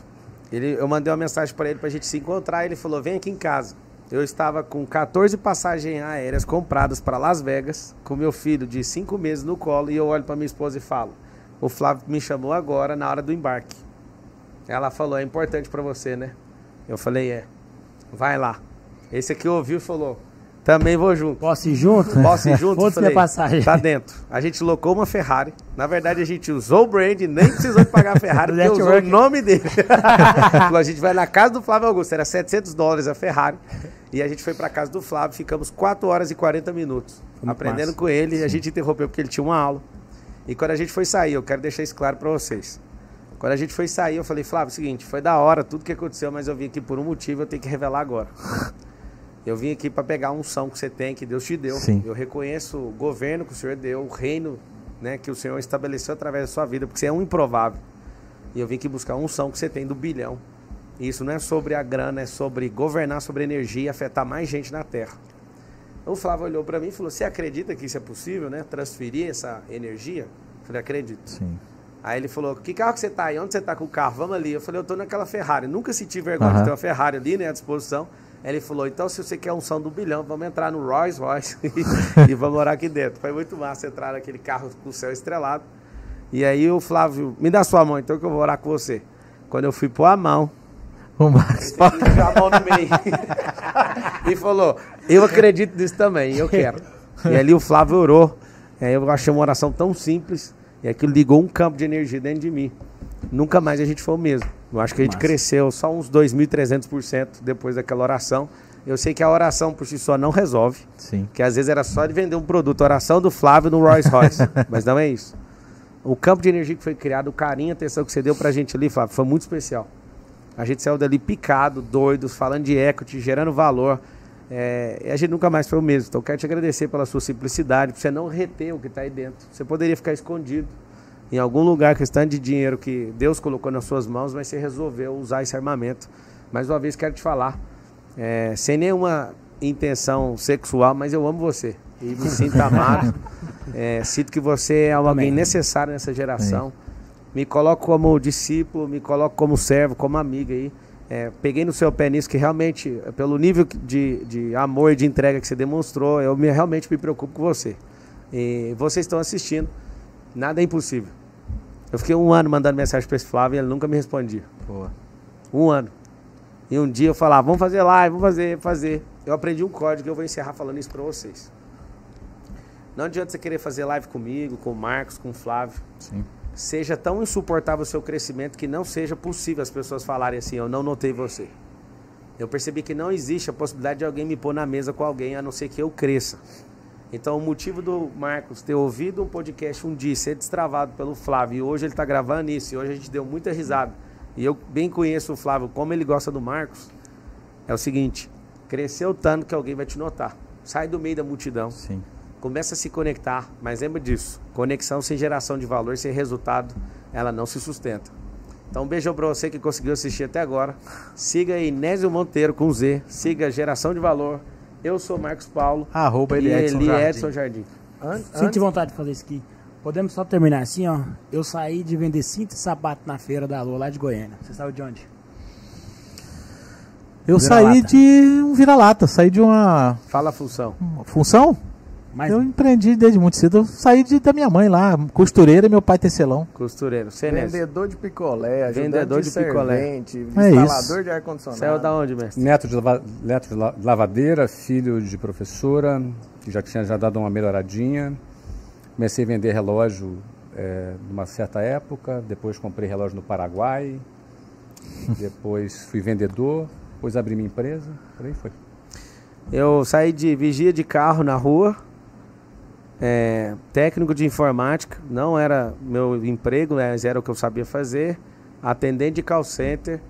eu mandei uma mensagem para ele para a gente se encontrar. Ele falou, vem aqui em casa. Eu estava com 14 passagens aéreas compradas para Las Vegas, com meu filho de 5 meses no colo, e eu olho para minha esposa e falo, o Flávio me chamou agora na hora do embarque. Ela falou, é importante para você, né? Eu falei, vai lá. Esse aqui ouviu e falou, também vou junto. Posso ir junto? Posso ir junto? Falei, passagem. Tá dentro. A gente locou uma Ferrari. Na verdade, a gente usou o brand, nem precisou de pagar a Ferrari, porque usou o nome dele. A gente vai na casa do Flávio Augusto, era $700 a Ferrari. E a gente foi pra casa do Flávio, ficamos 4 horas e 40 minutos aprendendo com ele. E a gente interrompeu porque ele tinha uma aula. E quando a gente foi sair, eu quero deixar isso claro pra vocês. Quando a gente foi sair, eu falei, Flávio, é o seguinte, foi da hora tudo que aconteceu, mas eu vim aqui por um motivo, eu tenho que revelar agora. Eu vim aqui para pegar a unção que você tem, que Deus te deu. Sim. Eu reconheço o governo que o Senhor deu, o reino, né, que o Senhor estabeleceu através da sua vida, porque você é um improvável. E eu vim aqui buscar a unção que você tem do bilhão. E isso não é sobre a grana, é sobre governar sobre energia e afetar mais gente na Terra. O Flávio olhou para mim e falou, você acredita que isso é possível, né? Transferir essa energia? Eu falei, acredito. Sim. Aí ele falou, que carro que você tá aí? Onde você tá com o carro? Vamos ali. Eu falei, eu tô naquela Ferrari. Nunca senti vergonha de ter uma Ferrari ali, né, à disposição. Aí ele falou, então se você quer a unção do bilhão, vamos entrar no Rolls Royce e vamos morar aqui dentro. Foi muito massa entrar naquele carro com o céu estrelado. E aí o Flávio, me dá sua mão então que eu vou orar com você. Quando eu fui pôr a mão, O Marcos ele pôs a mão no meio e falou, eu acredito nisso também, eu quero. E ali o Flávio orou. Aí eu achei uma oração tão simples e aquilo ligou um campo de energia dentro de mim. Nunca mais a gente foi o mesmo. Eu acho que a gente cresceu só uns 2.300% depois daquela oração. Eu sei que a oração por si só não resolve. Sim. Que às vezes era só de vender um produto. A oração do Flávio no Rolls Royce. Mas não é isso. O campo de energia que foi criado, o carinho, a atenção que você deu pra gente ali, Flávio, foi muito especial. A gente saiu dali picado, doidos, falando de equity, gerando valor. E a gente nunca mais foi o mesmo. Então eu quero te agradecer pela sua simplicidade, por você não reter o que está aí dentro. Você poderia ficar escondido em algum lugar, questão de dinheiro que Deus colocou nas suas mãos, mas você resolveu usar esse armamento. Mais uma vez quero te falar, sem nenhuma intenção sexual, mas eu amo você. E me sinto amado. Sinto que você é alguém necessário nessa geração. Me coloco como discípulo, me coloco como servo, como amigo aí. Peguei no seu pé nisso, que realmente, pelo nível de amor e de entrega que você demonstrou, eu realmente me preocupo com você. E vocês estão assistindo, nada é impossível. Eu fiquei 1 ano mandando mensagem para esse Flávio e ele nunca me respondia. Boa. 1 ano. E um dia eu falava, vamos fazer live, vamos fazer. Eu aprendi um código e eu vou encerrar falando isso para vocês. Não adianta você querer fazer live comigo, com o Marcos, com o Flávio. Sim. Seja tão insuportável o seu crescimento que não seja possível as pessoas falarem assim, eu não notei você. Eu percebi que não existe a possibilidade de alguém me pôr na mesa com alguém, a não ser que eu cresça. Então o motivo do Marcos ter ouvido um podcast um dia, ser destravado pelo Flávio, e hoje ele está gravando isso, e hoje a gente deu muita risada, e eu bem conheço o Flávio, como ele gosta do Marcos, é o seguinte, cresceu tanto que alguém vai te notar. Sai do meio da multidão. Sim. Começa a se conectar, mas lembra disso. Conexão sem geração de valor, sem resultado, ela não se sustenta. Então um beijão pra você que conseguiu assistir até agora. Siga Inésio Monteiro com Z. Siga Geração de Valor. Eu sou Marcos Paulo. @ele Edson Jardim. Senti vontade de fazer isso aqui. Podemos só terminar assim, ó. Eu saí de vender cinto e sapato na feira da Lua, lá de Goiânia. Você saiu de onde? Eu saí de um vira-lata, saí de uma Fala a função. função. Mas Eu empreendi desde muito cedo. Eu saí da minha mãe lá, costureira, e meu pai tecelão. Costureiro. Senésio. Vendedor de picolé, Vendedor ajudante de picolé. servente, É instalador isso. de ar-condicionado. Saiu da onde, mestre? Neto de lavadeira, filho de professora, que já tinha dado uma melhoradinha. Comecei a vender relógio numa certa época, depois comprei relógio no Paraguai, depois fui vendedor, depois abri minha empresa, por aí foi. Eu saí de vigia de carro na rua, técnico de informática, não era meu emprego, mas era o que eu sabia fazer, atendente de call center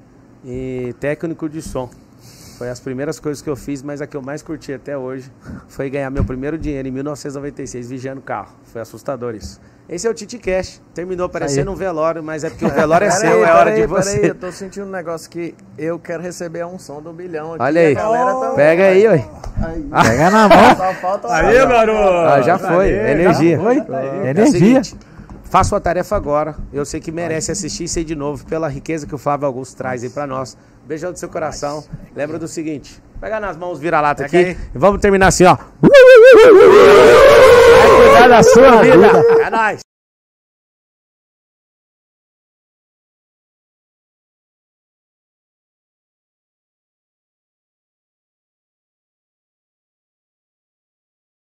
e técnico de som. Foi as primeiras coisas que eu fiz, mas a que eu mais curti até hoje foi ganhar meu primeiro dinheiro em 1996 vigiando carro. Foi assustador isso. Esse é o Titi Cash. Terminou parecendo um velório, mas é porque o velório é seu, é hora de você. Peraí, eu tô sentindo um negócio que eu quero receber a unção do bilhão aqui. Olha aí. A galera também. Pega aí, oi. Pega na mão. Só falta Aí, garoto! Já foi, energia. Foi? É o Energia. seguinte, faça a tarefa agora. Eu sei que merece assistir e ser de novo pela riqueza que o Flávio Augusto traz aí pra nós. Beijão do seu coração. Lembra do seguinte, pega nas mãos, vira-lata aqui aí. e vamos terminar assim, ó. Vai cuidar da sua vida. É nóis.